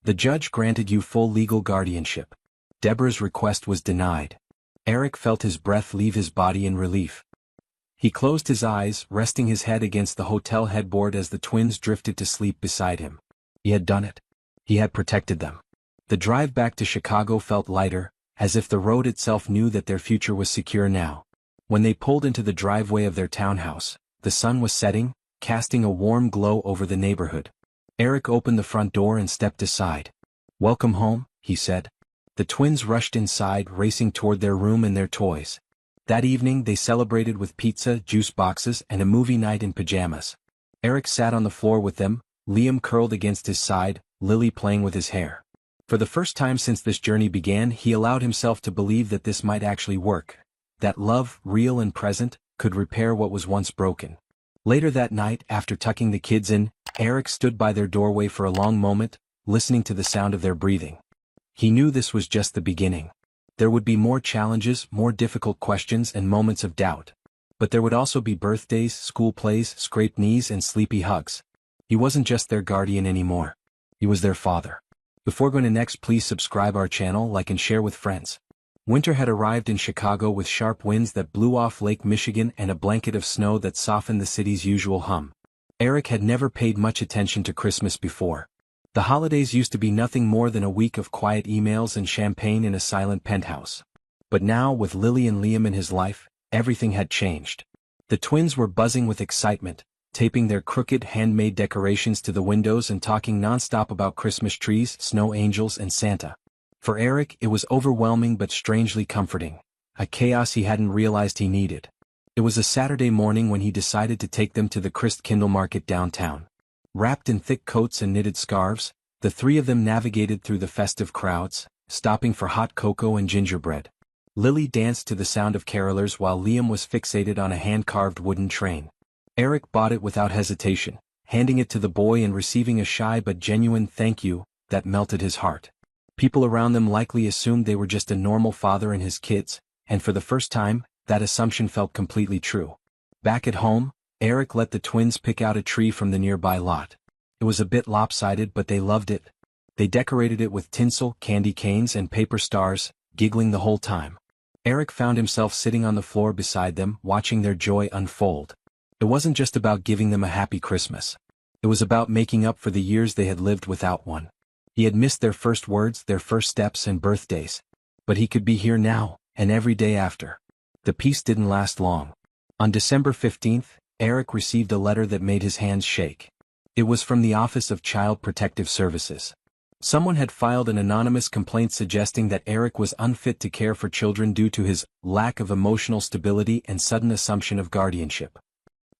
"The judge granted you full legal guardianship. Deborah's request was denied." Eric felt his breath leave his body in relief. He closed his eyes, resting his head against the hotel headboard as the twins drifted to sleep beside him. He had done it. He had protected them. The drive back to Chicago felt lighter, as if the road itself knew that their future was secure now. When they pulled into the driveway of their townhouse, the sun was setting, casting a warm glow over the neighborhood. Eric opened the front door and stepped aside. "Welcome home," he said. The twins rushed inside, racing toward their room and their toys. That evening they celebrated with pizza, juice boxes, and a movie night in pajamas. Eric sat on the floor with them, Liam curled against his side, Lily playing with his hair. For the first time since this journey began, he allowed himself to believe that this might actually work, that love, real and present, could repair what was once broken. Later that night, after tucking the kids in, Eric stood by their doorway for a long moment, listening to the sound of their breathing. He knew this was just the beginning. There would be more challenges, more difficult questions and moments of doubt. But there would also be birthdays, school plays, scraped knees and sleepy hugs. He wasn't just their guardian anymore. He was their father. Before going to next, please subscribe our channel, like and share with friends. Winter had arrived in Chicago with sharp winds that blew off Lake Michigan and a blanket of snow that softened the city's usual hum. Eric had never paid much attention to Christmas before. The holidays used to be nothing more than a week of quiet emails and champagne in a silent penthouse. But now, with Lily and Liam in his life, everything had changed. The twins were buzzing with excitement, taping their crooked handmade decorations to the windows and talking nonstop about Christmas trees, snow angels and Santa. For Eric, it was overwhelming but strangely comforting, a chaos he hadn't realized he needed. It was a Saturday morning when he decided to take them to the Christkindl market downtown. Wrapped in thick coats and knitted scarves, the three of them navigated through the festive crowds, stopping for hot cocoa and gingerbread. Lily danced to the sound of carolers while Liam was fixated on a hand-carved wooden train. Eric bought it without hesitation, handing it to the boy and receiving a shy but genuine thank you that melted his heart. People around them likely assumed they were just a normal father and his kids, and for the first time, that assumption felt completely true. Back at home, Eric let the twins pick out a tree from the nearby lot. It was a bit lopsided, but they loved it. They decorated it with tinsel, candy canes and paper stars, giggling the whole time. Eric found himself sitting on the floor beside them, watching their joy unfold. It wasn't just about giving them a happy Christmas. It was about making up for the years they had lived without one. He had missed their first words, their first steps and birthdays. But he could be here now, and every day after. The peace didn't last long. On December 15th, Eric received a letter that made his hands shake. It was from the Office of Child Protective Services. Someone had filed an anonymous complaint suggesting that Eric was unfit to care for children due to his lack of emotional stability and sudden assumption of guardianship.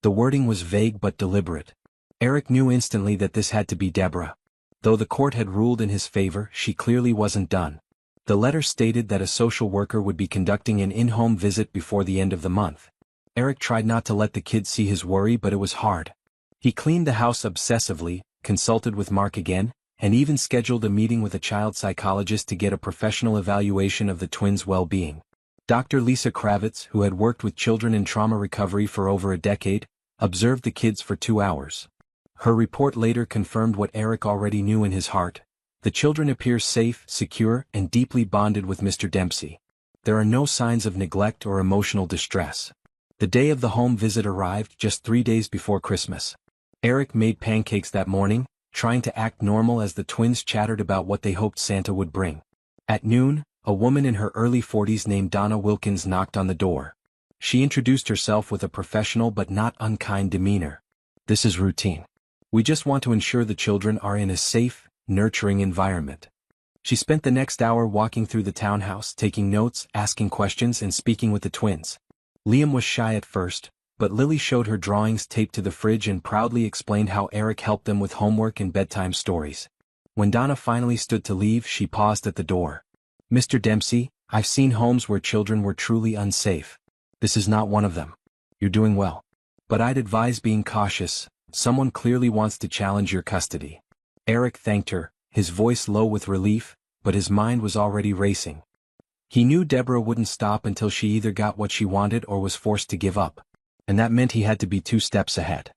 The wording was vague but deliberate. Eric knew instantly that this had to be Deborah. Though the court had ruled in his favor, she clearly wasn't done. The letter stated that a social worker would be conducting an in-home visit before the end of the month. Eric tried not to let the kids see his worry, but it was hard. He cleaned the house obsessively, consulted with Mark again, and even scheduled a meeting with a child psychologist to get a professional evaluation of the twins' well-being. Dr. Lisa Kravitz, who had worked with children in trauma recovery for over a decade, observed the kids for 2 hours. Her report later confirmed what Eric already knew in his heart. The children appear safe, secure, and deeply bonded with Mr. Dempsey. There are no signs of neglect or emotional distress. The day of the home visit arrived just 3 days before Christmas. Eric made pancakes that morning, trying to act normal as the twins chattered about what they hoped Santa would bring. At noon, a woman in her early 40s named Donna Wilkins knocked on the door. She introduced herself with a professional but not unkind demeanor. "This is routine. We just want to ensure the children are in a safe, nurturing environment." She spent the next hour walking through the townhouse, taking notes, asking questions and speaking with the twins. Liam was shy at first, but Lily showed her drawings taped to the fridge and proudly explained how Eric helped them with homework and bedtime stories. When Donna finally stood to leave, she paused at the door. "Mr. Dempsey, I've seen homes where children were truly unsafe. This is not one of them. You're doing well. But I'd advise being cautious. Someone clearly wants to challenge your custody." Eric thanked her, his voice low with relief, but his mind was already racing. He knew Deborah wouldn't stop until she either got what she wanted or was forced to give up. And that meant he had to be 2 steps ahead.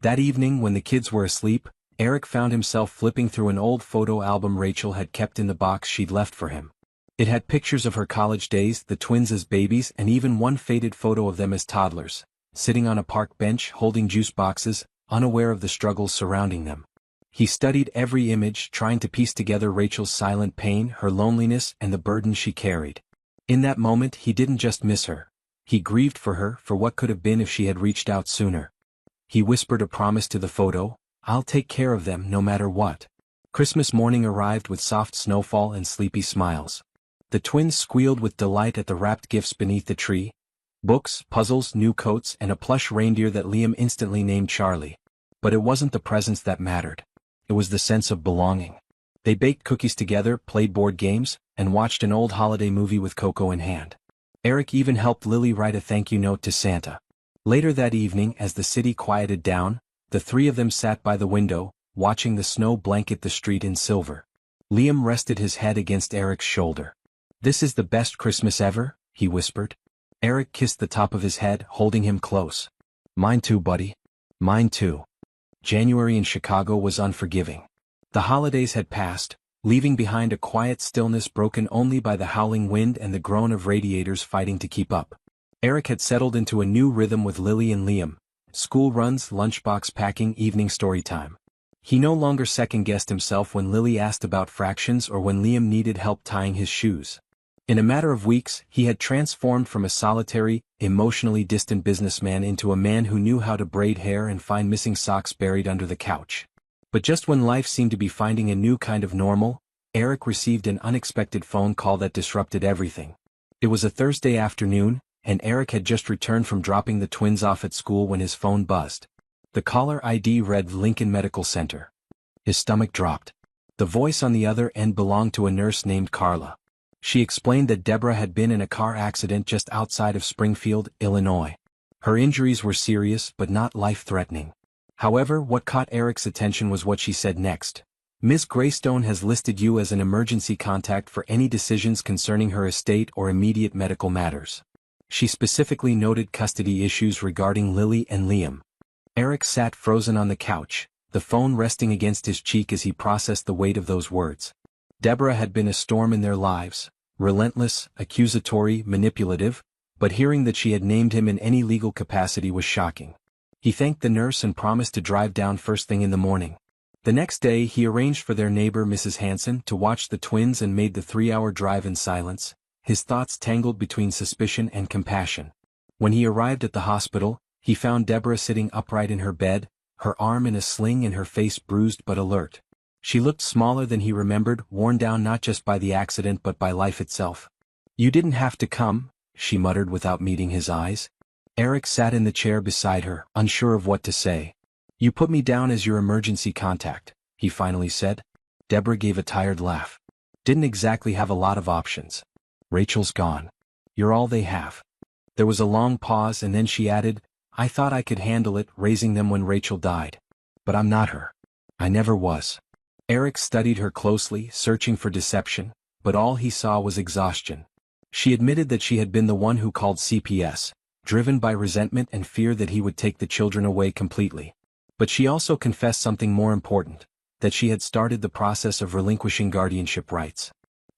That evening, when the kids were asleep, Eric found himself flipping through an old photo album Rachel had kept in the box she'd left for him. It had pictures of her college days, the twins as babies, and even one faded photo of them as toddlers, sitting on a park bench holding juice boxes, unaware of the struggles surrounding them. He studied every image, trying to piece together Rachel's silent pain, her loneliness, and the burden she carried. In that moment, he didn't just miss her. He grieved for her, for what could have been if she had reached out sooner. He whispered a promise to the photo, "I'll take care of them no matter what." Christmas morning arrived with soft snowfall and sleepy smiles. The twins squealed with delight at the wrapped gifts beneath the tree: books, puzzles, new coats, and a plush reindeer that Liam instantly named Charlie. But it wasn't the presents that mattered. It was the sense of belonging. They baked cookies together, played board games, and watched an old holiday movie with cocoa in hand. Eric even helped Lily write a thank you note to Santa. Later that evening, as the city quieted down, the three of them sat by the window, watching the snow blanket the street in silver. Liam rested his head against Eric's shoulder. "This is the best Christmas ever," he whispered. Eric kissed the top of his head, holding him close. "Mine too, buddy. Mine too." January in Chicago was unforgiving. The holidays had passed, leaving behind a quiet stillness broken only by the howling wind and the groan of radiators fighting to keep up. Eric had settled into a new rhythm with Lily and Liam: school runs, lunchbox packing, evening story time. He no longer second-guessed himself when Lily asked about fractions or when Liam needed help tying his shoes. In a matter of weeks, he had transformed from a solitary, emotionally distant businessman into a man who knew how to braid hair and find missing socks buried under the couch. But just when life seemed to be finding a new kind of normal, Eric received an unexpected phone call that disrupted everything. It was a Thursday afternoon, and Eric had just returned from dropping the twins off at school when his phone buzzed. The caller ID read Lincoln Medical Center. His stomach dropped. The voice on the other end belonged to a nurse named Carla. She explained that Deborah had been in a car accident just outside of Springfield, Illinois. Her injuries were serious but not life-threatening. However, what caught Eric's attention was what she said next. "Ms. Greystone has listed you as an emergency contact for any decisions concerning her estate or immediate medical matters." She specifically noted custody issues regarding Lily and Liam. Eric sat frozen on the couch, the phone resting against his cheek as he processed the weight of those words. Deborah had been a storm in their lives, relentless, accusatory, manipulative, but hearing that she had named him in any legal capacity was shocking. He thanked the nurse and promised to drive down first thing in the morning. The next day he arranged for their neighbor Mrs. Hanson to watch the twins and made the 3-hour drive in silence, his thoughts tangled between suspicion and compassion. When he arrived at the hospital, he found Deborah sitting upright in her bed, her arm in a sling and her face bruised but alert. She looked smaller than he remembered, worn down not just by the accident but by life itself. "You didn't have to come," she muttered without meeting his eyes. Eric sat in the chair beside her, unsure of what to say. "You put me down as your emergency contact," he finally said. Deborah gave a tired laugh. "Didn't exactly have a lot of options. Rachel's gone. You're all they have." There was a long pause and then she added, "I thought I could handle it, raising them when Rachel died. But I'm not her. I never was." Eric studied her closely, searching for deception, but all he saw was exhaustion. She admitted that she had been the one who called CPS, driven by resentment and fear that he would take the children away completely. But she also confessed something more important, that she had started the process of relinquishing guardianship rights.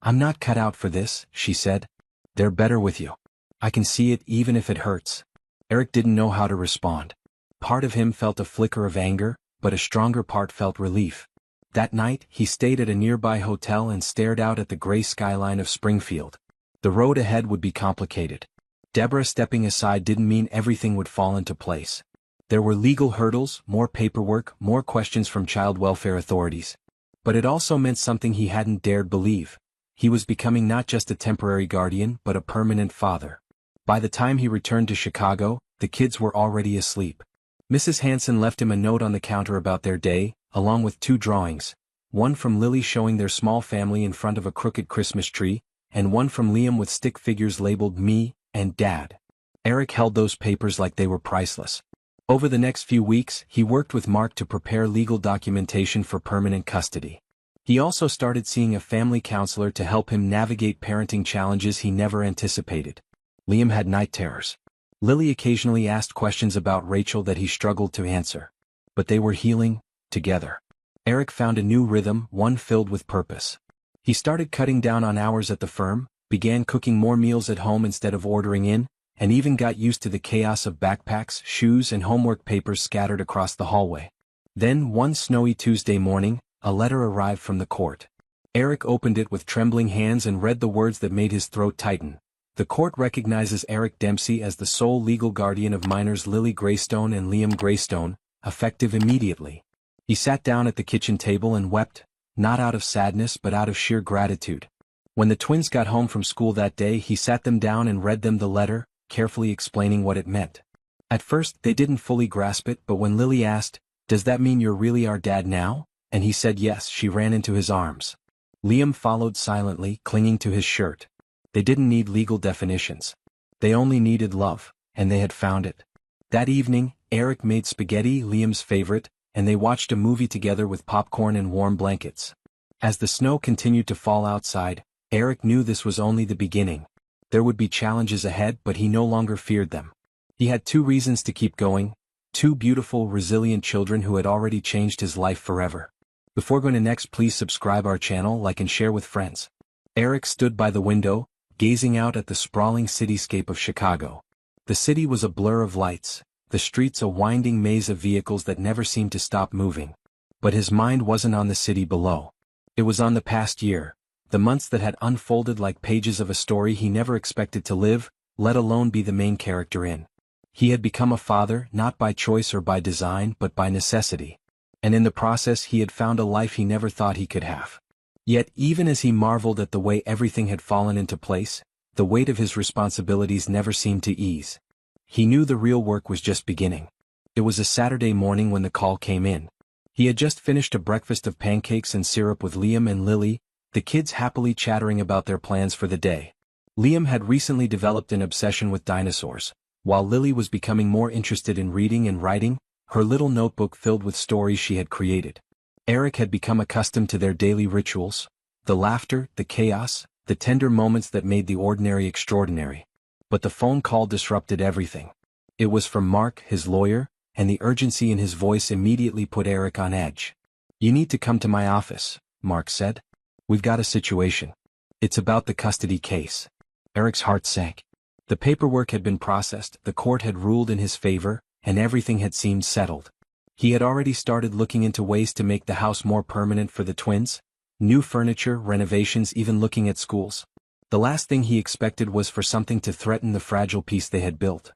"I'm not cut out for this," she said. "They're better with you. I can see it even if it hurts." Eric didn't know how to respond. Part of him felt a flicker of anger, but a stronger part felt relief. That night, he stayed at a nearby hotel and stared out at the gray skyline of Springfield. The road ahead would be complicated. Deborah stepping aside didn't mean everything would fall into place. There were legal hurdles, more paperwork, more questions from child welfare authorities. But it also meant something he hadn't dared believe. He was becoming not just a temporary guardian but a permanent father. By the time he returned to Chicago, the kids were already asleep. Mrs. Hanson left him a note on the counter about their day, along with 2 drawings, one from Lily showing their small family in front of a crooked Christmas tree, and one from Liam with stick figures labeled "Me" and "Dad." Eric held those papers like they were priceless. Over the next few weeks, he worked with Mark to prepare legal documentation for permanent custody. He also started seeing a family counselor to help him navigate parenting challenges he never anticipated. Liam had night terrors. Lily occasionally asked questions about Rachel that he struggled to answer. But they were healing, together. Eric found a new rhythm, one filled with purpose. He started cutting down on hours at the firm, began cooking more meals at home instead of ordering in, and even got used to the chaos of backpacks, shoes, and homework papers scattered across the hallway. Then, one snowy Tuesday morning, a letter arrived from the court. Eric opened it with trembling hands and read the words that made his throat tighten. The court recognizes Eric Dempsey as the sole legal guardian of minors Lily Greystone and Liam Greystone, effective immediately. He sat down at the kitchen table and wept, not out of sadness but out of sheer gratitude. When the twins got home from school that day, he sat them down and read them the letter, carefully explaining what it meant. At first, they didn't fully grasp it, but when Lily asked, "Does that mean you're really our dad now?" and he said yes, she ran into his arms. Liam followed silently, clinging to his shirt. They didn't need legal definitions. They only needed love, and they had found it. That evening, Eric made spaghetti, Liam's favorite, and they watched a movie together with popcorn and warm blankets. As the snow continued to fall outside, Eric knew this was only the beginning. There would be challenges ahead, but he no longer feared them. He had 2 reasons to keep going, 2 beautiful, resilient children who had already changed his life forever. Before going to next, please subscribe our channel, like and share with friends. Eric stood by the window, gazing out at the sprawling cityscape of Chicago. The city was a blur of lights, the streets a winding maze of vehicles that never seemed to stop moving. But his mind wasn't on the city below. It was on the past year, the months that had unfolded like pages of a story he never expected to live, let alone be the main character in. He had become a father, not by choice or by design, but by necessity. And in the process he had found a life he never thought he could have. Yet even as he marveled at the way everything had fallen into place, the weight of his responsibilities never seemed to ease. He knew the real work was just beginning. It was a Saturday morning when the call came in. He had just finished a breakfast of pancakes and syrup with Liam and Lily, the kids happily chattering about their plans for the day. Liam had recently developed an obsession with dinosaurs, while Lily was becoming more interested in reading and writing, her little notebook filled with stories she had created. Eric had become accustomed to their daily rituals, the laughter, the chaos, the tender moments that made the ordinary extraordinary. But the phone call disrupted everything. It was from Mark, his lawyer, and the urgency in his voice immediately put Eric on edge. "You need to come to my office," Mark said. "We've got a situation. It's about the custody case." Eric's heart sank. The paperwork had been processed, the court had ruled in his favor, and everything had seemed settled. He had already started looking into ways to make the house more permanent for the twins, new furniture, renovations, even looking at schools. The last thing he expected was for something to threaten the fragile peace they had built.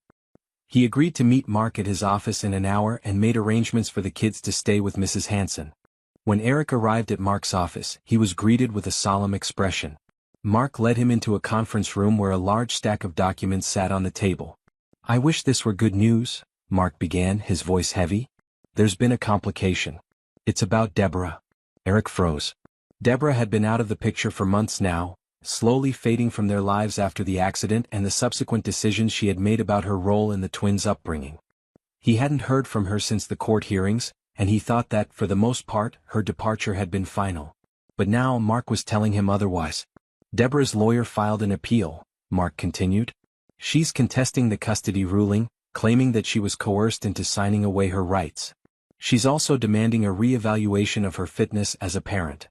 He agreed to meet Mark at his office in an hour and made arrangements for the kids to stay with Mrs. Hanson. When Eric arrived at Mark's office, he was greeted with a solemn expression. Mark led him into a conference room where a large stack of documents sat on the table. "I wish this were good news," Mark began, his voice heavy. "There's been a complication. It's about Deborah." Eric froze. Deborah had been out of the picture for months now, slowly fading from their lives after the accident and the subsequent decisions she had made about her role in the twins' upbringing. He hadn't heard from her since the court hearings, and he thought that, for the most part, her departure had been final. But now Mark was telling him otherwise. "Deborah's lawyer filed an appeal," Mark continued. "She's contesting the custody ruling, claiming that she was coerced into signing away her rights. She's also demanding a re-evaluation of her fitness as a parent."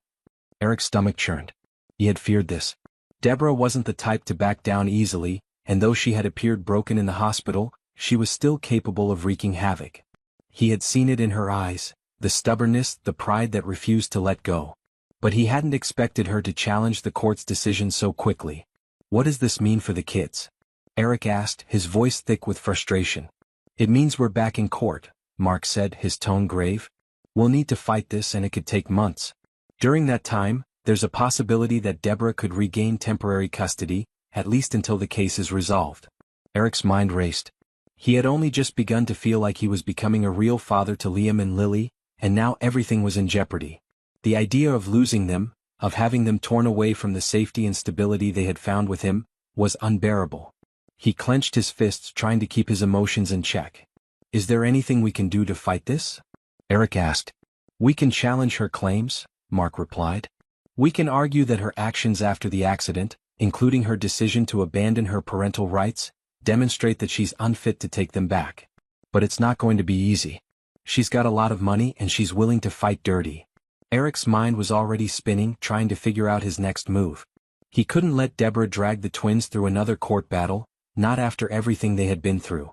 Eric's stomach churned. He had feared this. Deborah wasn't the type to back down easily, and though she had appeared broken in the hospital, she was still capable of wreaking havoc. He had seen it in her eyes, the stubbornness, the pride that refused to let go. But he hadn't expected her to challenge the court's decision so quickly. "What does this mean for the kids?" Eric asked, his voice thick with frustration. "It means we're back in court," Mark said, his tone grave. "We'll need to fight this, and it could take months. During that time, there's a possibility that Deborah could regain temporary custody, at least until the case is resolved." Eric's mind raced. He had only just begun to feel like he was becoming a real father to Liam and Lily, and now everything was in jeopardy. The idea of losing them, of having them torn away from the safety and stability they had found with him, was unbearable. He clenched his fists, trying to keep his emotions in check. "Is there anything we can do to fight this?" Eric asked. "We can challenge her claims," Mark replied. "We can argue that her actions after the accident, including her decision to abandon her parental rights, demonstrate that she's unfit to take them back. But it's not going to be easy. She's got a lot of money and she's willing to fight dirty. Eric's mind was already spinning, trying to figure out his next move. He couldn't let Deborah drag the twins through another court battle, not after everything they had been through.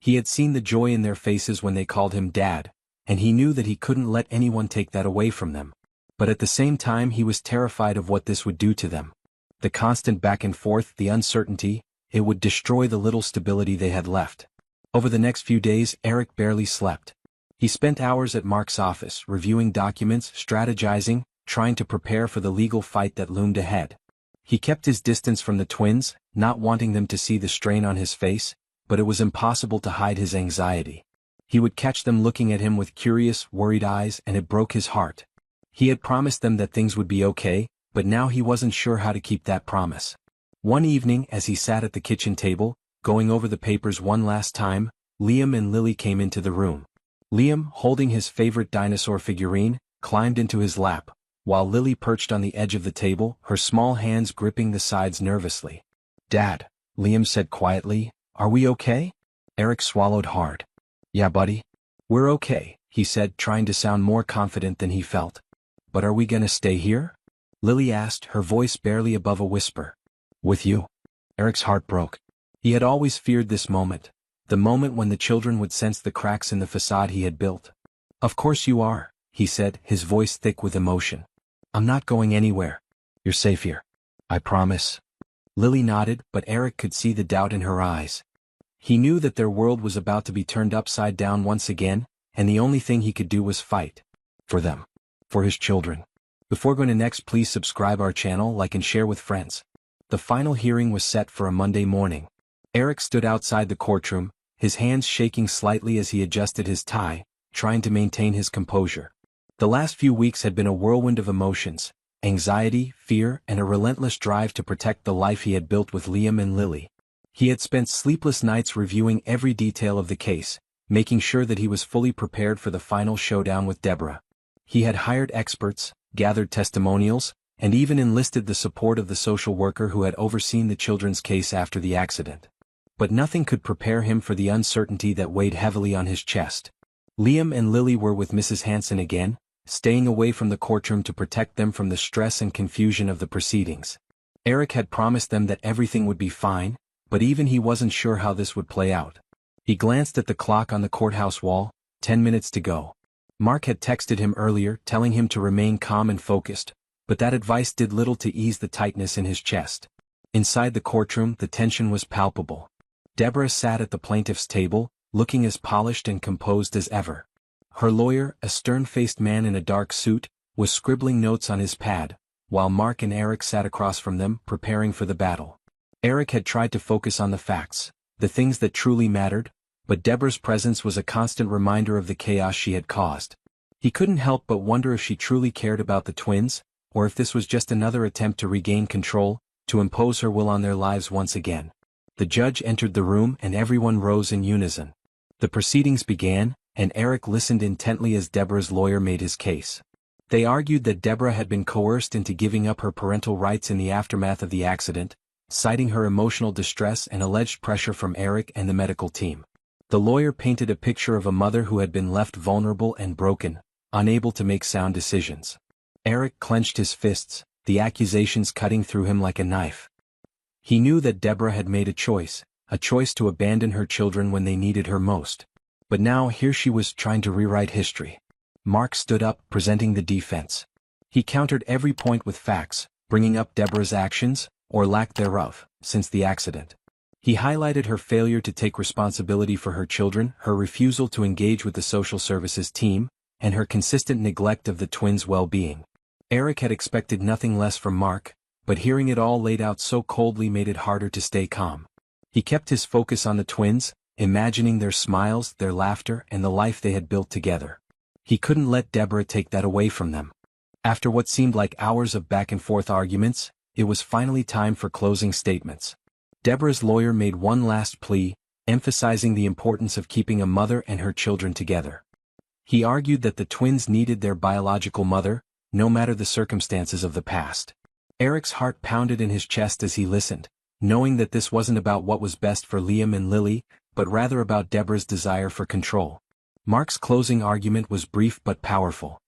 He had seen the joy in their faces when they called him Dad, and he knew that he couldn't let anyone take that away from them. But at the same time he was terrified of what this would do to them. The constant back and forth, the uncertainty, it would destroy the little stability they had left. Over the next few days Eric barely slept. He spent hours at Mark's office, reviewing documents, strategizing, trying to prepare for the legal fight that loomed ahead. He kept his distance from the twins, not wanting them to see the strain on his face, but it was impossible to hide his anxiety. He would catch them looking at him with curious, worried eyes, and it broke his heart. He had promised them that things would be okay, but now he wasn't sure how to keep that promise. One evening, as he sat at the kitchen table, going over the papers one last time, Liam and Lily came into the room. Liam, holding his favorite dinosaur figurine, climbed into his lap, while Lily perched on the edge of the table, her small hands gripping the sides nervously. "Dad," Liam said quietly, "are we okay?" Eric swallowed hard. "Yeah, buddy. We're okay," he said, trying to sound more confident than he felt. "But are we gonna stay here?" Lily asked, her voice barely above a whisper. "With you?" Eric's heart broke. He had always feared this moment, the moment when the children would sense the cracks in the facade he had built. "Of course you are," he said, his voice thick with emotion. "I'm not going anywhere. You're safe here. I promise." Lily nodded, but Eric could see the doubt in her eyes. He knew that their world was about to be turned upside down once again, and the only thing he could do was fight. For them. For his children. Before going to next, please subscribe our channel, like and share with friends. The final hearing was set for a Monday morning. Eric stood outside the courtroom, his hands shaking slightly as he adjusted his tie, trying to maintain his composure. The last few weeks had been a whirlwind of emotions, anxiety, fear, and a relentless drive to protect the life he had built with Liam and Lily. He had spent sleepless nights reviewing every detail of the case, making sure that he was fully prepared for the final showdown with Deborah. He had hired experts, gathered testimonials, and even enlisted the support of the social worker who had overseen the children's case after the accident. But nothing could prepare him for the uncertainty that weighed heavily on his chest. Liam and Lily were with Mrs. Hanson again, staying away from the courtroom to protect them from the stress and confusion of the proceedings. Eric had promised them that everything would be fine, but even he wasn't sure how this would play out. He glanced at the clock on the courthouse wall, 10 minutes to go. Mark had texted him earlier, telling him to remain calm and focused, but that advice did little to ease the tightness in his chest. Inside the courtroom, the tension was palpable. Deborah sat at the plaintiff's table, looking as polished and composed as ever. Her lawyer, a stern-faced man in a dark suit, was scribbling notes on his pad, while Mark and Eric sat across from them, preparing for the battle. Eric had tried to focus on the facts, the things that truly mattered, but Deborah's presence was a constant reminder of the chaos she had caused. He couldn't help but wonder if she truly cared about the twins, or if this was just another attempt to regain control, to impose her will on their lives once again. The judge entered the room and everyone rose in unison. The proceedings began, and Eric listened intently as Deborah's lawyer made his case. They argued that Deborah had been coerced into giving up her parental rights in the aftermath of the accident, citing her emotional distress and alleged pressure from Eric and the medical team. The lawyer painted a picture of a mother who had been left vulnerable and broken, unable to make sound decisions. Eric clenched his fists, the accusations cutting through him like a knife. He knew that Deborah had made a choice to abandon her children when they needed her most. But now here she was trying to rewrite history. Mark stood up, presenting the defense. He countered every point with facts, bringing up Deborah's actions, or lack thereof, since the accident. He highlighted her failure to take responsibility for her children, her refusal to engage with the social services team, and her consistent neglect of the twins' well-being. Eric had expected nothing less from Mark, but hearing it all laid out so coldly made it harder to stay calm. He kept his focus on the twins, imagining their smiles, their laughter, and the life they had built together. He couldn't let Deborah take that away from them. After what seemed like hours of back-and-forth arguments, it was finally time for closing statements. Deborah's lawyer made one last plea, emphasizing the importance of keeping a mother and her children together. He argued that the twins needed their biological mother, no matter the circumstances of the past. Eric's heart pounded in his chest as he listened, knowing that this wasn't about what was best for Liam and Lily, but rather about Deborah's desire for control. Mark's closing argument was brief but powerful.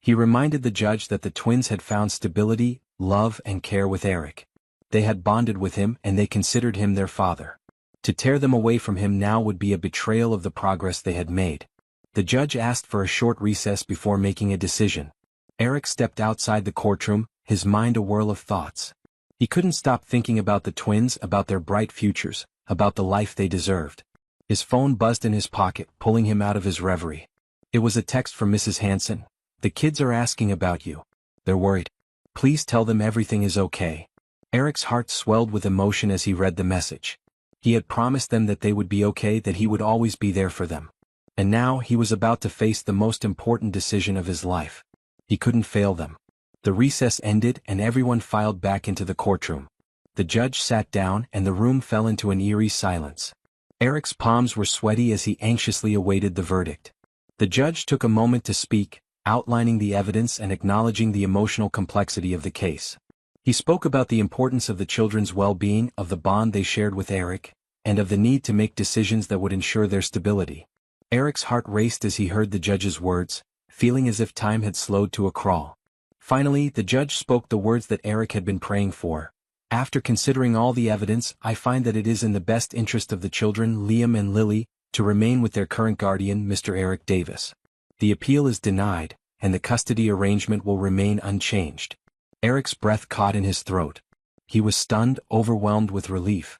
He reminded the judge that the twins had found stability, love and care with Eric. They had bonded with him and they considered him their father. To tear them away from him now would be a betrayal of the progress they had made. The judge asked for a short recess before making a decision. Eric stepped outside the courtroom, his mind a whirl of thoughts. He couldn't stop thinking about the twins, about their bright futures, about the life they deserved. His phone buzzed in his pocket, pulling him out of his reverie. It was a text from Mrs. Hanson. "The kids are asking about you. They're worried. Please tell them everything is okay." Eric's heart swelled with emotion as he read the message. He had promised them that they would be okay, that he would always be there for them. And now he was about to face the most important decision of his life. He couldn't fail them. The recess ended and everyone filed back into the courtroom. The judge sat down and the room fell into an eerie silence. Eric's palms were sweaty as he anxiously awaited the verdict. The judge took a moment to speak, outlining the evidence and acknowledging the emotional complexity of the case. He spoke about the importance of the children's well-being, of the bond they shared with Eric, and of the need to make decisions that would ensure their stability. Eric's heart raced as he heard the judge's words, feeling as if time had slowed to a crawl. Finally, the judge spoke the words that Eric had been praying for. "After considering all the evidence, I find that it is in the best interest of the children, Liam and Lily, to remain with their current guardian, Mr. Eric Davis. The appeal is denied, and the custody arrangement will remain unchanged." Eric's breath caught in his throat. He was stunned, overwhelmed with relief.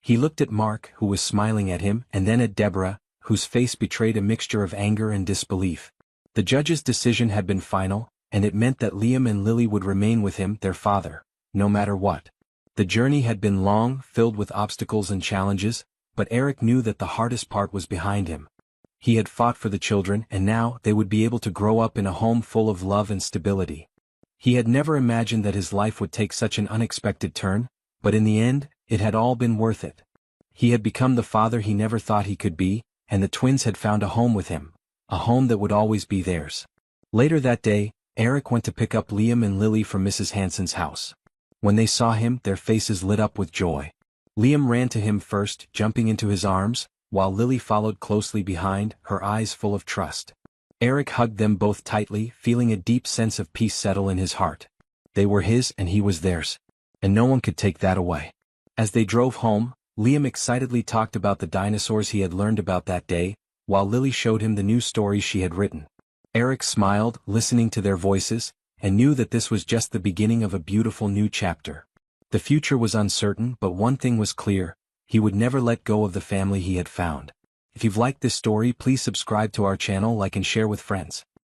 He looked at Mark, who was smiling at him, and then at Deborah, whose face betrayed a mixture of anger and disbelief. The judge's decision had been final, and it meant that Liam and Lily would remain with him, their father, no matter what. The journey had been long, filled with obstacles and challenges, but Eric knew that the hardest part was behind him. He had fought for the children and now they would be able to grow up in a home full of love and stability. He had never imagined that his life would take such an unexpected turn, but in the end, it had all been worth it. He had become the father he never thought he could be, and the twins had found a home with him, a home that would always be theirs. Later that day, Eric went to pick up Liam and Lily from Mrs. Hanson's house. When they saw him, their faces lit up with joy. Liam ran to him first, jumping into his arms, while Lily followed closely behind, her eyes full of trust. Eric hugged them both tightly, feeling a deep sense of peace settle in his heart. They were his and he was theirs, and no one could take that away. As they drove home, Liam excitedly talked about the dinosaurs he had learned about that day, while Lily showed him the new stories she had written. Eric smiled, listening to their voices, and knew that this was just the beginning of a beautiful new chapter. The future was uncertain, but one thing was clear: he would never let go of the family he had found. If you've liked this story, please subscribe to our channel, like and share with friends.